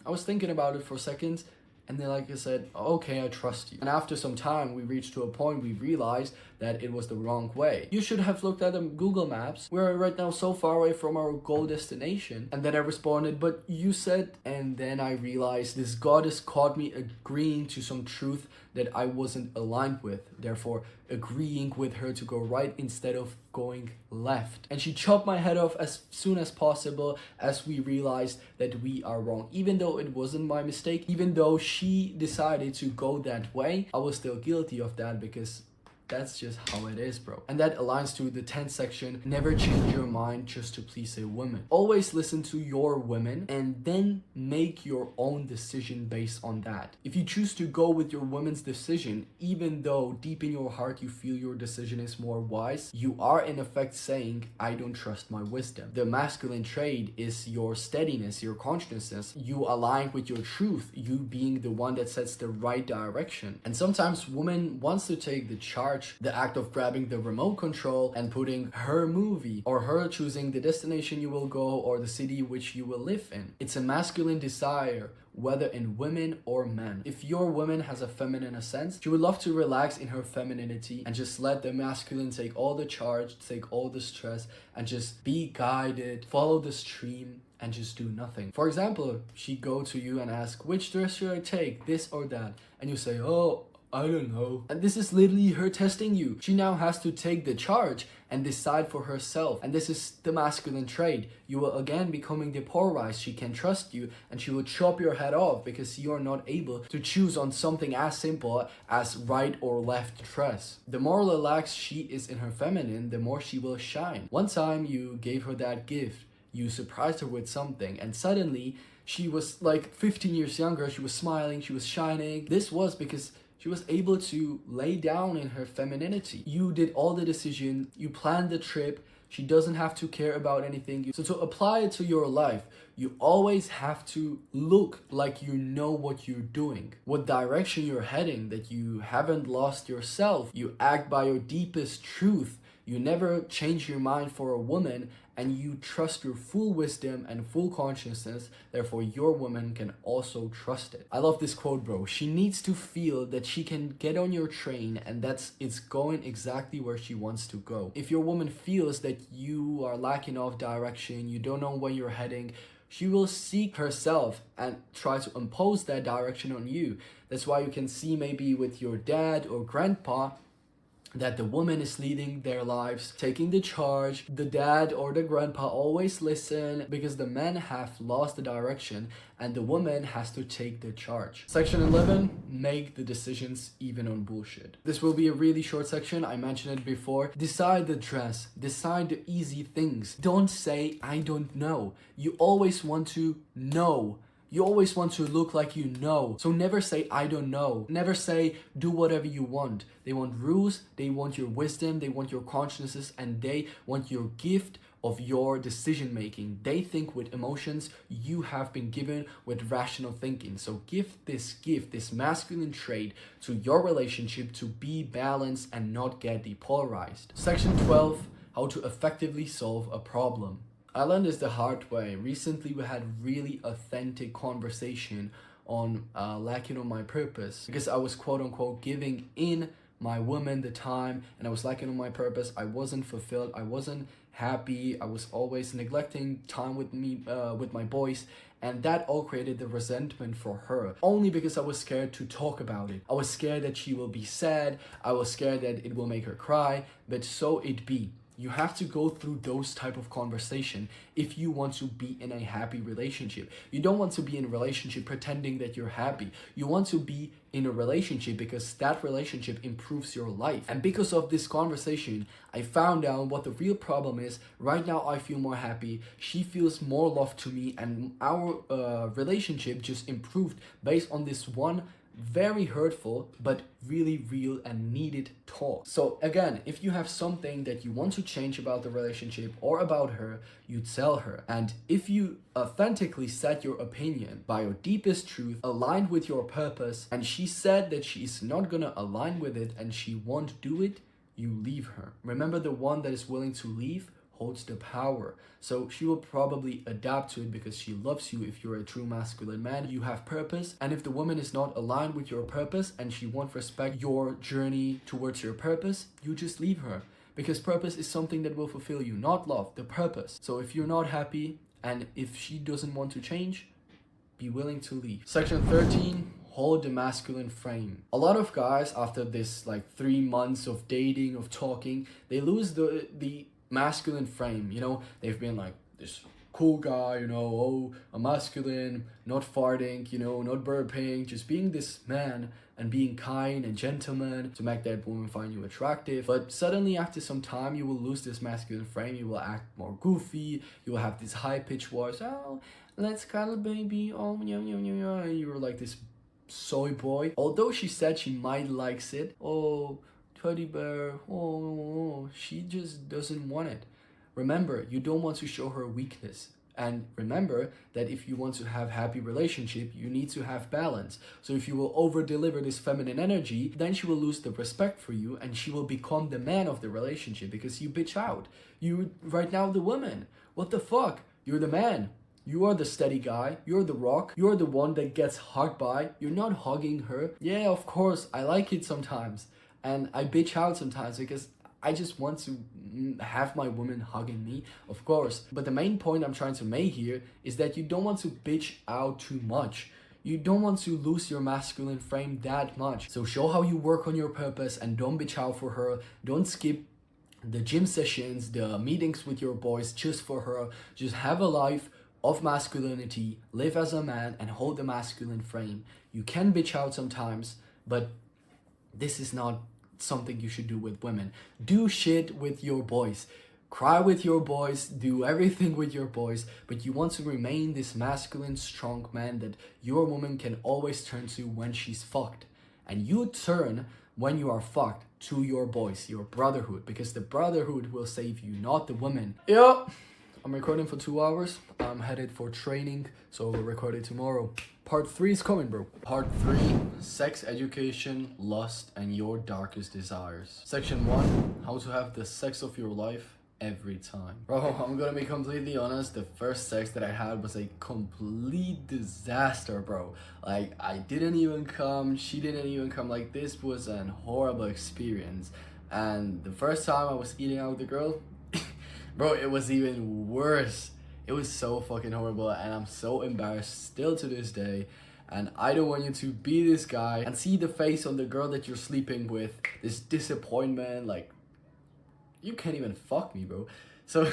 I was thinking about it for seconds. And then, like I said, "Okay, I trust you." And after some time, we reached to a point we realized that it was the wrong way. "You should have looked at the Google Maps. We're right now so far away from our goal destination." And then I responded, "But you said..." And then I realized this goddess caught me agreeing to some truth that I wasn't aligned with, therefore agreeing with her to go right instead of going left. And she chopped my head off as soon as possible as we realized that we are wrong. Even though it wasn't my mistake, even though she decided to go that way, I was still guilty of that, because that's just how it is, bro. And that aligns to the 10th section: never change your mind just to please a woman. Always listen to your women and then make your own decision based on that. If you choose to go with your woman's decision, even though deep in your heart you feel your decision is more wise, you are in effect saying, "I don't trust my wisdom." The masculine trait is your steadiness, your consciousness. You align with your truth, you being the one that sets the right direction. And sometimes woman wants to take the charge, the act of grabbing the remote control and putting her movie, or her choosing the destination you will go or the city which you will live in. It's a masculine desire, whether in women or men. If your woman has a feminine essence, she would love to relax in her femininity and just let the masculine take all the charge, take all the stress, and just be guided, follow the stream, and just do nothing. For example, she go to you and ask, "Which dress should I take, this or that?" And you say, "Oh, I don't know." And this is literally her testing you. She now has to take the charge and decide for herself. And this is the masculine trait. You will again becoming depolarized. She can trust you and she will chop your head off because you are not able to choose on something as simple as right or left dress. The more relaxed she is in her feminine, the more she will shine. One time you gave her that gift. You surprised her with something, and suddenly she was like 15 years younger. She was smiling, she was shining. This was because She was able to lay down in her femininity. You did all the decision, you planned the trip. She doesn't have to care about anything. So to apply it to your life, you always have to look like you know what you're doing, what direction you're heading, that you haven't lost yourself. You act by your deepest truth. You never change your mind for a woman, and you trust your full wisdom and full consciousness. Therefore, your woman can also trust it. I love this quote, bro. She needs to feel that she can get on your train and it's going exactly where she wants to go. If your woman feels that you are lacking of direction, you don't know where you're heading, she will seek herself and try to impose that direction on you. That's why you can see maybe with your dad or grandpa that the woman is leading their lives, taking the charge. The dad or the grandpa always listen because the men have lost the direction and the woman has to take the charge. Section 11, make the decisions even on bullshit. This will be a really short section. I mentioned it before. Decide the dress. Decide the easy things. Don't say, I don't know. You always want to know. You always want to look like you know. So never say, I don't know. Never say, do whatever you want. They want rules, they want your wisdom, they want your consciousness, and they want your gift of your decision making. They think with emotions, you have been given with rational thinking. So give this gift, this masculine trait to your relationship to be balanced and not get depolarized. Section 12, how to effectively solve a problem. I learned this the hard way. Recently, we had really authentic conversation on lacking on my purpose, because I was quote unquote giving in my woman the time and I was lacking on my purpose. I wasn't fulfilled. I wasn't happy. I was always neglecting time with my boys, and that all created the resentment for her, only because I was scared to talk about it. I was scared that she will be sad. I was scared that it will make her cry, but so it be. You have to go through those type of conversation if you want to be in a happy relationship. You don't want to be in a relationship pretending that you're happy. You want to be in a relationship because that relationship improves your life. And because of this conversation, I found out what the real problem is. Right now, I feel more happy. She feels more love to me, and our relationship just improved based on this one very hurtful but really real and needed talk. So again, if you have something that you want to change about the relationship or about her, you tell her. And if you authentically set your opinion by your deepest truth aligned with your purpose, and she said that she is not gonna align with it and she won't do it, you leave her. Remember, the one that is willing to leave holds the power. So she will probably adapt to it because she loves you. If you're a true masculine man, you have purpose. And if the woman is not aligned with your purpose and she won't respect your journey towards your purpose, you just leave her. Because purpose is something that will fulfill you, not love, the purpose. So if you're not happy and if she doesn't want to change, be willing to leave. Section 13, hold the masculine frame. A lot of guys, after this 3 months of dating, of talking, they lose the masculine frame. They've been like this cool guy, a masculine, not farting, not burping, just being this man and being kind and gentleman to make that woman find you attractive. But suddenly after some time, you will lose this masculine frame. You will act more goofy. You will have this high-pitched voice. Oh, let's cuddle, baby. Oh, yeah. You're like this soy boy. Although she said she might likes it. Oh, teddy bear, oh, she just doesn't want it. Remember, you don't want to show her weakness. And remember that if you want to have happy relationship, you need to have balance. So if you will over-deliver this feminine energy, then she will lose the respect for you and she will become the man of the relationship because you bitch out. You right now the woman. What the fuck? You're the man. You are the steady guy. You're the rock. You're the one that gets hugged by. You're not hugging her. Yeah, of course, I like it sometimes. And I bitch out sometimes because I just want to have my woman hugging me, of course. But the main point I'm trying to make here is that you don't want to bitch out too much. You don't want to lose your masculine frame that much. So show how you work on your purpose and don't bitch out for her. Don't skip the gym sessions, the meetings with your boys just for her. Just have a life of masculinity, live as a man and hold the masculine frame. You can bitch out sometimes, but this is not something you should do with women. Do shit with your boys. Cry with your boys. Do everything with your boys. But you want to remain this masculine, strong man that your woman can always turn to when she's fucked. And you turn when you are fucked to your boys, your brotherhood, because the brotherhood will save you, not the women. Yep. I'm recording for 2 hours. I'm headed for training, so we'll record it tomorrow. Part 3 is coming, bro. Part 3, sex education, lust, and your darkest desires. Section 1, how to have the sex of your life every time. Bro, I'm gonna be completely honest, the first sex that I had was a complete disaster, bro. Like, I didn't even come, she didn't even come. Like, this was an horrible experience. And the first time I was eating out with the girl, bro, it was even worse. It was so fucking horrible, and I'm so embarrassed still to this day. And I don't want you to be this guy and see the face on the girl that you're sleeping with, this disappointment, like, you can't even fuck me, bro. So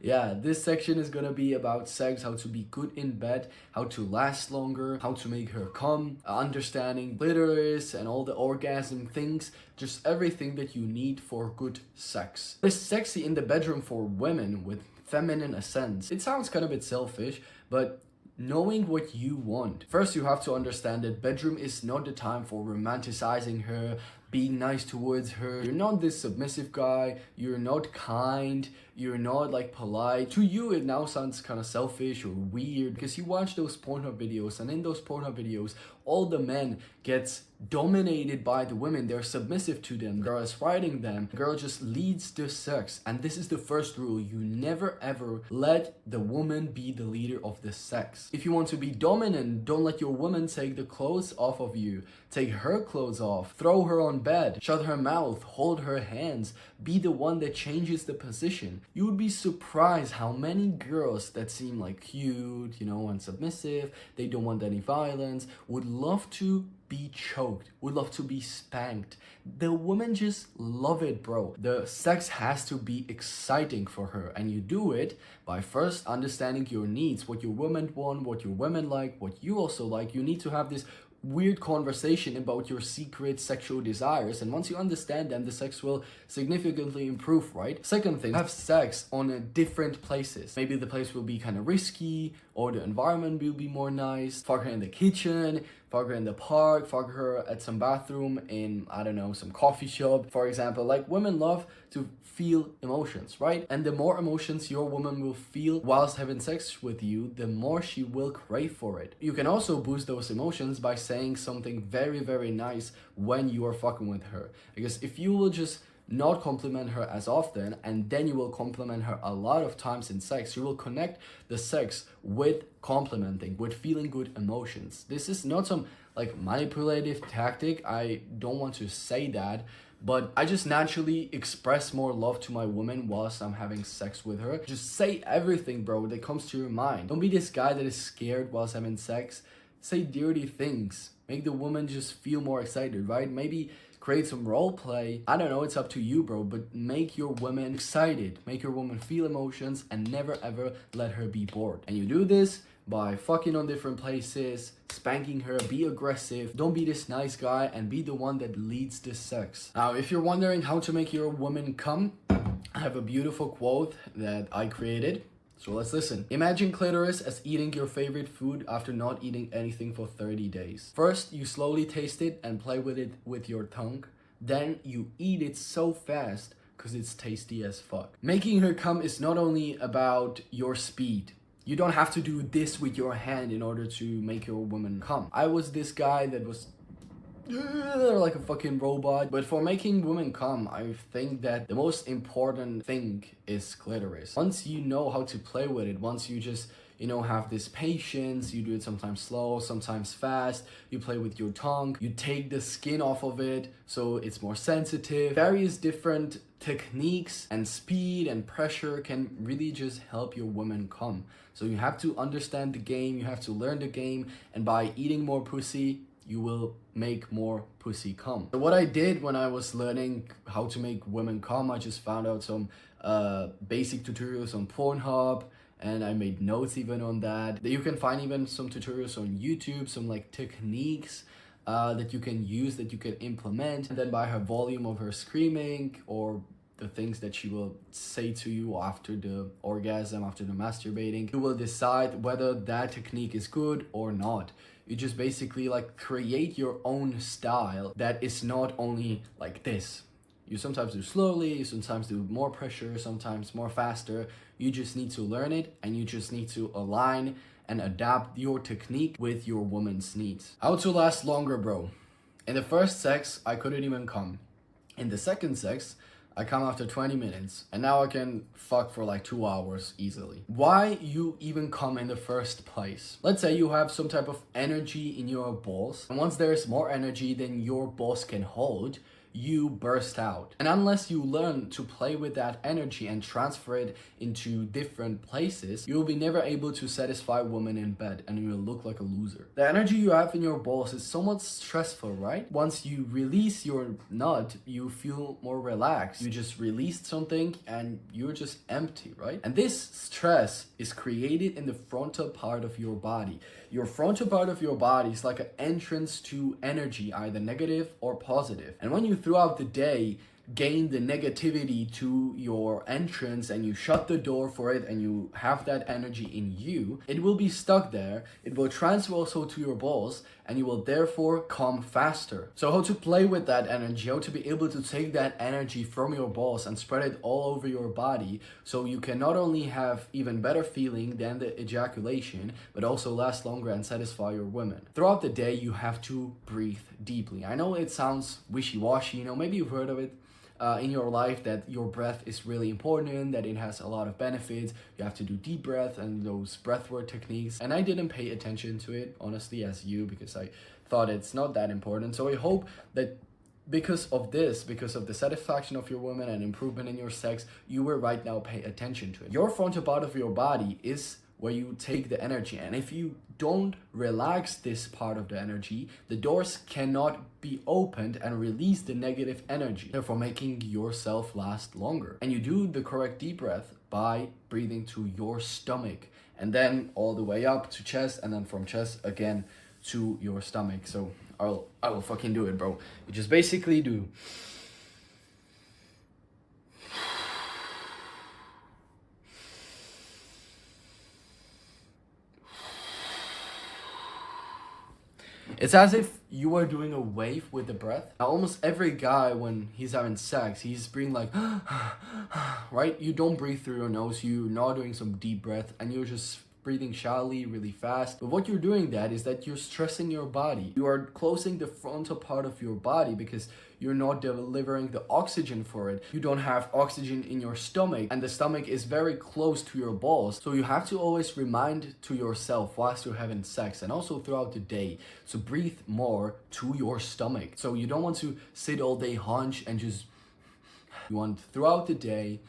yeah, this section is gonna be about sex, how to be good in bed, how to last longer, how to make her come, understanding clitoris and all the orgasm things, just everything that you need for good sex. It's sexy in the bedroom for women with feminine essence. It sounds kind of a bit selfish, but knowing what you want. First, you have to understand that bedroom is not the time for romanticizing her, being nice towards her. You're not this submissive guy, you're not kind, you're not like polite. To you, it now sounds kind of selfish or weird because you watch those Pornhub videos, and in those Pornhub videos, all the men gets dominated by the women. They're submissive to them. Girl is riding them. Girl just leads the sex. And this is the first rule. You never ever let the woman be the leader of the sex. If you want to be dominant, don't let your woman take the clothes off of you. Take her clothes off. Throw her on bed. Shut her mouth. Hold her hands. Be the one that changes the position. You would be surprised how many girls that seem like cute, you know, and submissive, they don't want any violence, would love to be choked, would love to be spanked. The women just love it, bro. The sex has to be exciting for her, and you do it by first understanding your needs, what your women want, what your women like, what you also like. You need to have this weird conversation about your secret sexual desires, and once you understand them, the sex will significantly improve, right? Second thing, have sex on different places. Maybe the place will be kind of risky, or the environment will be more nice. Fuck her in the kitchen, fuck her in the park, fuck her at some bathroom in, I don't know, some coffee shop, for example. Like, women love to feel emotions, right? And the more emotions your woman will feel whilst having sex with you, the more she will crave for it. You can also boost those emotions by saying something very, very nice when you are fucking with her. Because if you will just not compliment her as often, and then you will compliment her a lot of times in sex, you will connect the sex with complimenting, with feeling good emotions. This is not some like manipulative tactic. I don't want to say that, but I just naturally express more love to my woman whilst I'm having sex with her. Just say everything, bro, that comes to your mind. Don't be this guy that is scared whilst having sex. Say dirty things. Make the woman just feel more excited, right? Maybe create some role play. I don't know, it's up to you, bro, but make your woman excited. Make your woman feel emotions, and never ever let her be bored. And you do this by fucking on different places, spanking her, be aggressive. Don't be this nice guy, and be the one that leads the sex. Now, if you're wondering how to make your woman come, I have a beautiful quote that I created. So let's listen. Imagine clitoris as eating your favorite food after not eating anything for 30 days. First, you slowly taste it and play with it with your tongue. Then you eat it so fast because it's tasty as fuck. Making her come is not only about your speed. You don't have to do this with your hand in order to make your woman come. I was this guy that was like a fucking robot. But for making women come, I think that the most important thing is clitoris. Once you know how to play with it, once you just, you know, have this patience, you do it sometimes slow, sometimes fast, you play with your tongue, you take the skin off of it so it's more sensitive. Various different techniques and speed and pressure can really just help your woman come. So you have to understand the game, you have to learn the game, and by eating more pussy, you will make more pussy come. So what I did when I was learning how to make women come, I just found out some basic tutorials on Pornhub, and I made notes even on that. You can find even some tutorials on YouTube, some like techniques that you can use, that you can implement. And then by her volume of her screaming, or the things that she will say to you after the orgasm, after the masturbating, you will decide whether that technique is good or not. You just basically like create your own style that is not only like this. You sometimes do slowly, you sometimes do more pressure, sometimes more faster. You just need to learn it, and you just need to align and adapt your technique with your woman's needs. How to last longer, bro? In the first sex, I couldn't even come. In the second sex, I come after 20 minutes, and now I can fuck for like 2 hours easily. Why you even come in the first place? Let's say you have some type of energy in your balls, and once there is more energy than your balls can hold, you burst out. And unless you learn to play with that energy and transfer it into different places, you will be never able to satisfy women in bed, and you will look like a loser. The energy you have in your balls is somewhat stressful, right? Once you release your nut, you feel more relaxed. You just released something and you're just empty, right? And this stress is created in the frontal part of your body. Your frontal part of your body is like an entrance to energy, either negative or positive. And when you throughout the day gain the negativity to your entrance and you shut the door for it and you have that energy in you, it will be stuck there. It will transfer also to your balls, and you will therefore come faster. So how to play with that energy, how to be able to take that energy from your balls and spread it all over your body, so you can not only have even better feeling than the ejaculation, but also last longer and satisfy your women. Throughout the day, you have to breathe deeply. I know it sounds wishy-washy, maybe you've heard of it in your life, that your breath is really important, that it has a lot of benefits. You have to do deep breath and those breathwork techniques. And I didn't pay attention to it, honestly, as you, because I thought it's not that important. So I hope that because of this, because of the satisfaction of your woman and improvement in your sex, you will right now pay attention to it. Your frontal part of your body is where you take the energy, and if you don't relax this part of the energy, the doors cannot be opened and release the negative energy, therefore making yourself last longer. And you do the correct deep breath by breathing to your stomach, and then all the way up to chest, and then from chest again to your stomach. So I will fucking do it, bro. You just basically do. It's as if you are doing a wave with the breath. Now, almost every guy, when he's having sex, he's breathing like, right? You don't breathe through your nose. You're not doing some deep breath, and you're just breathing shallowly, really fast. But what you're doing is that you're stressing your body. You are closing the frontal part of your body because you're not delivering the oxygen for it. You don't have oxygen in your stomach, and the stomach is very close to your balls. So you have to always remind to yourself whilst you're having sex, and also throughout the day, to breathe more to your stomach. So you don't want to sit all day hunch and just, you want throughout the day.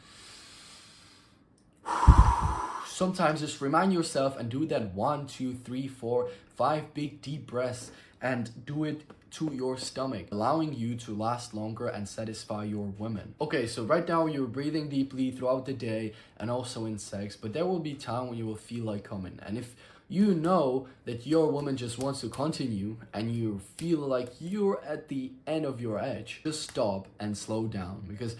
Sometimes just remind yourself and do that 1, 2, 3, 4, 5 big deep breaths, and do it to your stomach, allowing you to last longer and satisfy your women. Okay, so right now you're breathing deeply throughout the day and also in sex, but there will be time when you will feel like coming. And if you know that your woman just wants to continue and you feel like you're at the end of your edge, just stop and slow down, because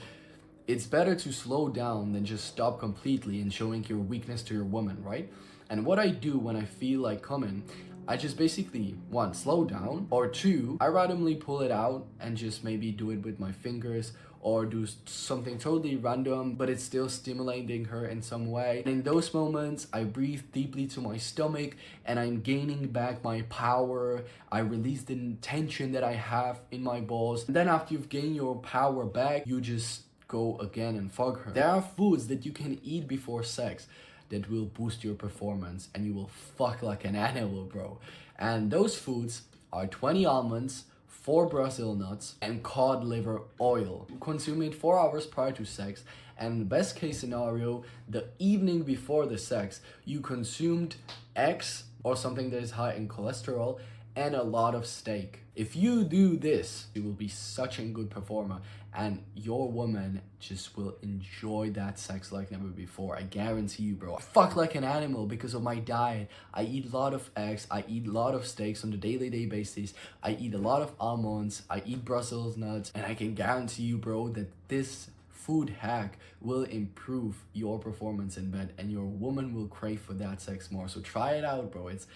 it's better to slow down than just stop completely and showing your weakness to your woman, right? And what I do when I feel like coming, I just basically, 1, slow down, or 2, I randomly pull it out and just maybe do it with my fingers, or do something totally random, but it's still stimulating her in some way. And in those moments, I breathe deeply to my stomach, and I'm gaining back my power. I release the tension that I have in my balls. And then after you've gained your power back, you just go again and fuck her. There are foods that you can eat before sex that will boost your performance, and you will fuck like an animal, bro. And those foods are 20 almonds, 4 Brazil nuts, and cod liver oil. You consume it 4 hours prior to sex, and best case scenario, the evening before the sex, you consumed eggs or something that is high in cholesterol and a lot of steak. If you do this, you will be such a good performer, and your woman just will enjoy that sex like never before. I guarantee you, bro. I fuck like an animal because of my diet. I eat a lot of eggs, I eat a lot of steaks on a day basis, I eat a lot of almonds, I eat Brussels nuts, and I can guarantee you, bro, that this food hack will improve your performance in bed, and your woman will crave for that sex more. So try it out, bro. It's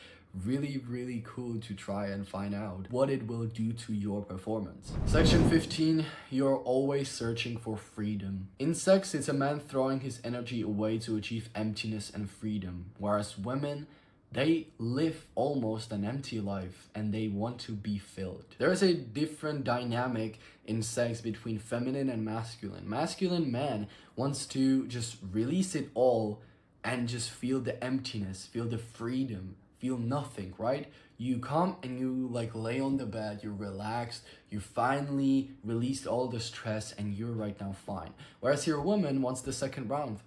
really cool to try and find out what it will do to your performance. Section 15, you're always searching for freedom. In sex, it's a man throwing his energy away to achieve emptiness and freedom, whereas women, they live almost an empty life and they want to be filled. There is a different dynamic in sex between feminine and masculine. Masculine man wants to just release it all and just feel the emptiness, feel the freedom, feel nothing, right? You come and you like lay on the bed, you're relaxed, you finally released all the stress and you're right now fine. Whereas your woman wants the second round.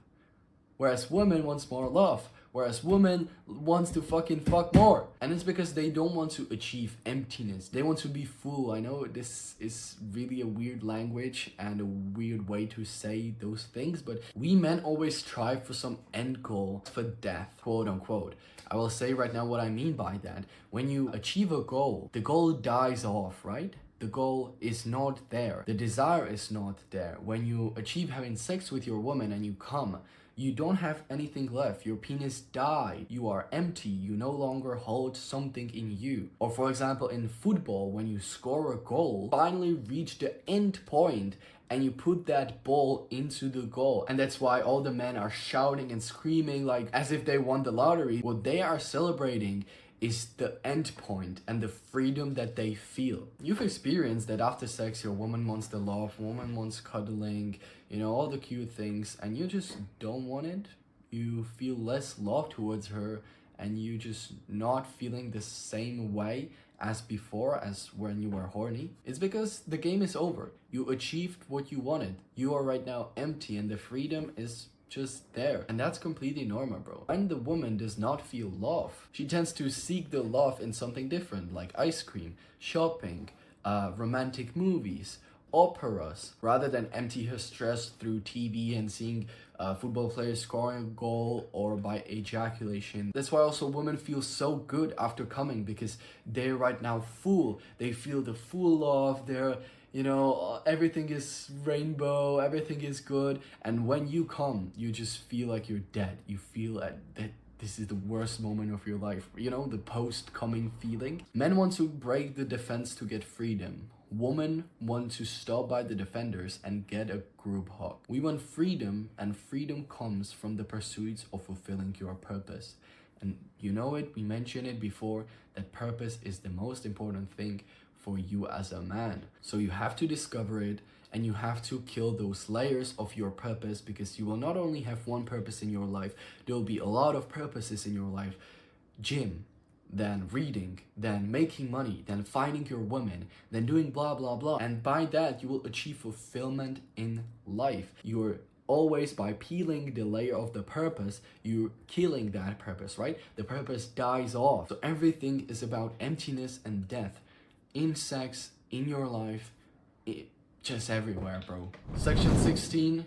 Whereas woman wants more love. Whereas woman wants to fucking fuck more. And it's because they don't want to achieve emptiness. They want to be full. I know this is really a weird language and a weird way to say those things, but we men always strive for some end goal, for death, quote unquote. I will say right now what I mean by that. When you achieve a goal, the goal dies off, right? The goal is not there. The desire is not there. When you achieve having sex with your woman and you come, you don't have anything left. Your penis died. You are empty. You no longer hold something in you. Or for example, in football, when you score a goal, finally reach the end point and you put that ball into the goal. And that's why all the men are shouting and screaming like as if they won the lottery. What they are celebrating is the end point and the freedom that they feel. You've experienced that after sex, your woman wants the love, woman wants cuddling, you know, all the cute things, and you just don't want it. You feel less love towards her, and you just not feeling the same way as before, as when you were horny. It's because the game is over. You achieved what you wanted. You are right now empty, and the freedom is just there. And that's completely normal, bro. When the woman does not feel love, she tends to seek the love in something different, like ice cream, shopping, romantic movies, operas, rather than empty her stress through TV and seeing football players scoring a goal or by ejaculation. That's why also women feel so good after coming, because they're right now full. They feel the full love. They're, you know, everything is rainbow, everything is good. And when you come, you just feel like you're dead. You feel that this is the worst moment of your life. You know, the post-coming feeling. Men want to break the defense to get freedom. Women want to stop by the defenders and get a group hug. We want freedom, and freedom comes from the pursuit of fulfilling your purpose. And you know it, we mentioned it before, that purpose is the most important thing for you as a man. So you have to discover it, and you have to kill those layers of your purpose, because you will not only have one purpose in your life, there will be a lot of purposes in your life. Gym, then reading, then making money, then finding your woman, then doing blah blah blah. And by that you will achieve fulfillment in life. You're always, by peeling the layer of the purpose, you're killing that purpose, right? The purpose dies off. So everything is about emptiness and death. In sex, in your life, just everywhere, bro. Section 16,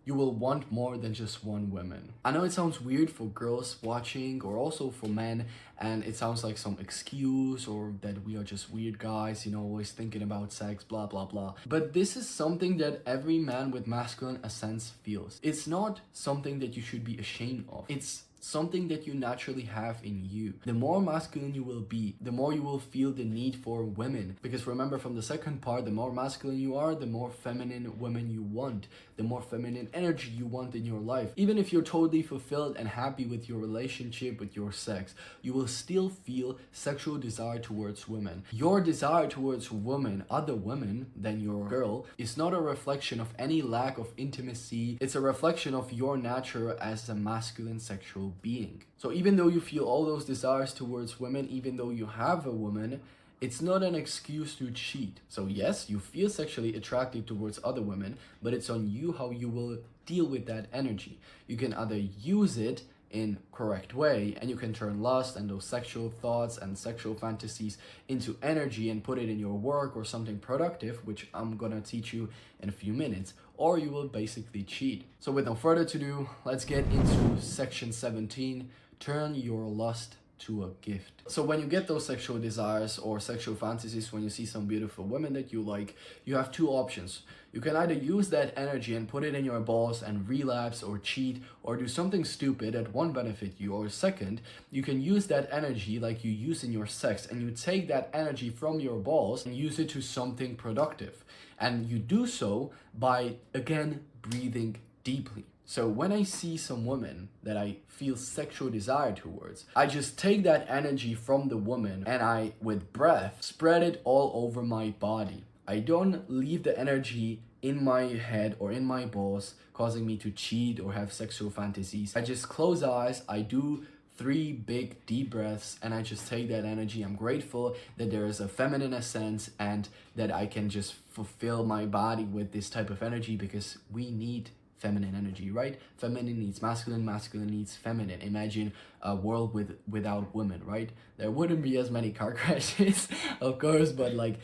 you will want more than just one woman. I know it sounds weird for girls watching, or also for men, and it sounds like some excuse, or that we are just weird guys, you know, always thinking about sex, blah blah blah. But this is something that every man with masculine essence feels. It's not something that you should be ashamed of. It's something that you naturally have in you. The more masculine you will be, the more you will feel the need for women. Because remember from the second part, the more masculine you are, the more feminine women you want, the more feminine energy you want in your life. Even if you're totally fulfilled and happy with your relationship, with your sex, you will still feel sexual desire towards women. Your desire towards women, other women than your girl, is not a reflection of any lack of intimacy. It's a reflection of your nature as a masculine sexual being. So even though you feel all those desires towards women, even though you have a woman, it's not an excuse to cheat. So yes, you feel sexually attractive towards other women, but it's on you how you will deal with that energy. You can either use it in correct way, and you can turn lust and those sexual thoughts and sexual fantasies into energy and put it in your work or something productive, which I'm gonna teach you in a few minutes, or you will basically cheat. So with no further ado, let's get into section 17, turn your lust to a gift. So when you get those sexual desires or sexual fantasies, when you see some beautiful women that you like, you have two options. You can either use that energy and put it in your balls and relapse or cheat or do something stupid that won't benefit you. Or second, you can use that energy like you use in your sex, and you take that energy from your balls and use it to something productive. And you do so by, again, breathing deeply. So when I see some women that I feel sexual desire towards, I just take that energy from the woman and I, with breath, spread it all over my body. I don't leave the energy in my head or in my balls, causing me to cheat or have sexual fantasies. I just close eyes, I do 3 big deep breaths, and I just take that energy. I'm grateful that there is a feminine essence and that I can just fulfill my body with this type of energy, because we need feminine energy, right? Feminine needs masculine, masculine needs feminine. Imagine a world without women, right? There wouldn't be as many car crashes, of course, but like,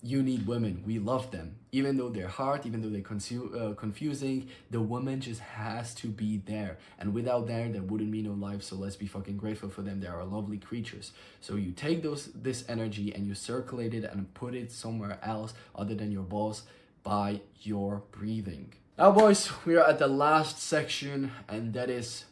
you need women. We love them. Even though they're hard, even though they're confusing, the woman just has to be there. And without there wouldn't be no life. So let's be fucking grateful for them. They are lovely creatures. So you take this energy and you circulate it and put it somewhere else other than your balls by your breathing. Now boys, we are at the last section, and that is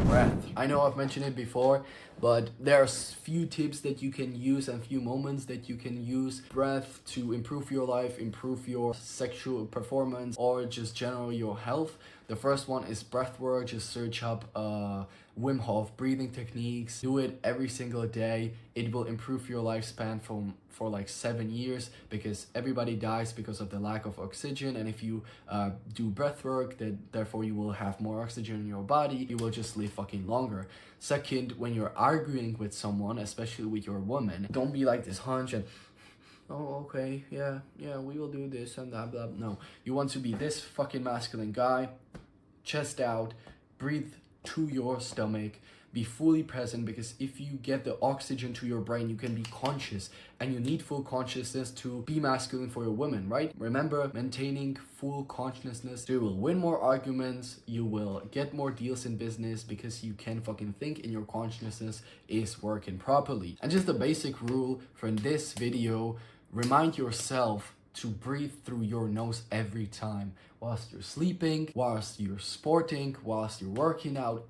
breath. I know I've mentioned it before, but there are few tips that you can use and few moments that you can use breath to improve your life, improve your sexual performance, or just generally your health. The first one is breath work. Just search up Wim Hof breathing techniques. Do it every single day. It will improve your lifespan for like 7 years, because everybody dies because of the lack of oxygen. And if you do breath work, therefore you will have more oxygen in your body. You will just live fucking longer. Second, when you're arguing with someone, especially with your woman, don't be like this hunch and, oh, okay, yeah, we will do this and that, blah. No, you want to be this fucking masculine guy, chest out, breathe to your stomach, be fully present, because if you get the oxygen to your brain, you can be conscious, and you need full consciousness to be masculine for your woman, right? Remember, maintaining full consciousness, you will win more arguments, you will get more deals in business, because you can fucking think and your consciousness is working properly. And just the basic rule from this video, remind yourself to breathe through your nose every time, whilst you're sleeping, whilst you're sporting, whilst you're working out,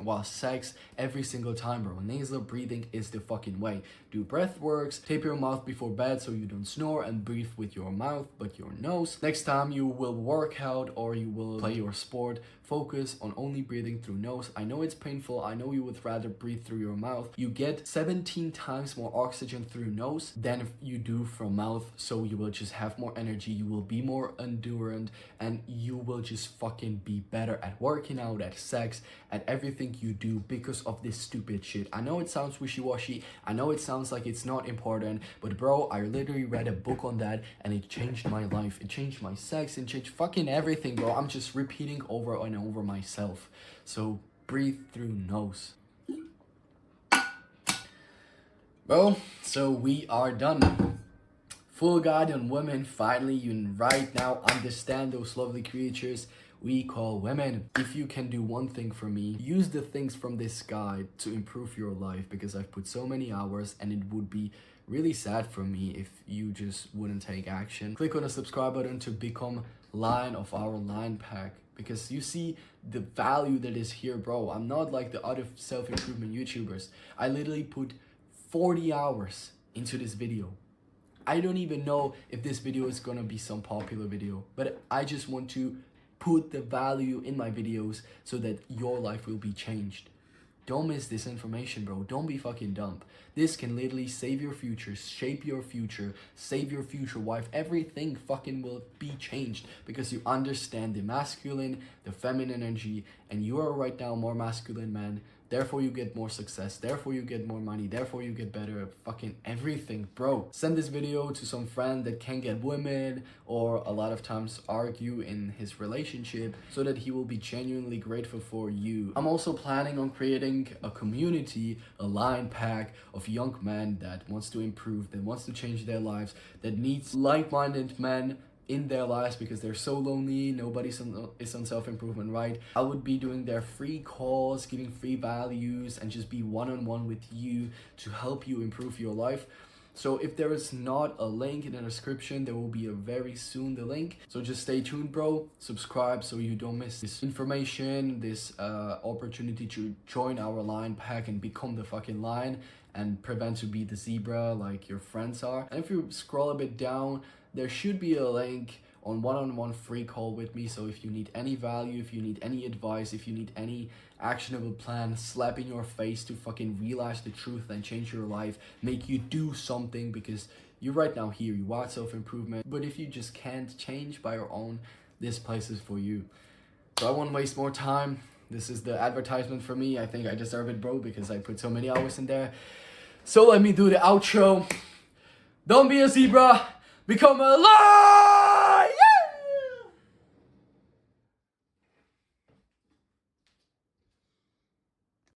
whilst sex, every single time, bro. Nasal breathing is the fucking way. Do breath works, tape your mouth before bed so you don't snore, and breathe with your mouth but your nose. Next time you will work out or you will play your sport, focus on only breathing through nose. I know it's painful, I know you would rather breathe through your mouth. You get 17 times more oxygen through nose than you do from mouth, so you will just have more energy, you will be more endurant, and you will just fucking be better at working out, at sex, at everything you do, because of this stupid shit. I know it sounds wishy-washy, I know it sounds like it's not important, but bro, I literally read a book on that and it changed my life, it changed my sex, it changed fucking everything, bro. I'm just repeating over and over myself. So breathe through nose. Bro, so we are done. Full guide on women. Finally, you right now understand those lovely creatures we call women. If you can do one thing for me, use the things from this guide to improve your life, because I've put so many hours and it would be really sad for me if you just wouldn't take action. Click on the subscribe button to become line of our line pack, because you see the value that is here, bro. I'm not like the other self-improvement YouTubers. I literally put 40 hours into this video. I don't even know if this video is gonna be some popular video, but I just want to put the value in my videos so that your life will be changed. Don't miss this information, bro. Don't be fucking dumb. This can literally save your future, shape your future, save your future wife. Everything fucking will be changed because you understand the masculine, the feminine energy, and you are right now more masculine man. Therefore you get more success, therefore you get more money, therefore you get better at fucking everything, bro. Send this video to some friend that can't get women or a lot of times argue in his relationship, so that he will be genuinely grateful for you. I'm also planning on creating a community, a line pack of young men that wants to improve, that wants to change their lives, that needs like-minded men in their lives because they're so lonely, is on self-improvement, right? I would be doing their free calls, giving free values, and just be one-on-one with you to help you improve your life. So if there is not a link in the description, there will be a very soon the link. So just stay tuned, bro. Subscribe so you don't miss this information, this opportunity to join our lion pack and become the fucking lion and prevent to be the zebra like your friends are. And if you scroll a bit down, there should be a link on one-on-one free call with me. So if you need any value, if you need any advice, if you need any actionable plan, slap in your face to fucking realize the truth and change your life, make you do something, because you're right now here, you want self-improvement, but if you just can't change by your own, this place is for you. So I won't waste more time. This is the advertisement for me. I think I deserve it, bro, because I put so many hours in there. So let me do the outro. Don't be a zebra, become a lion!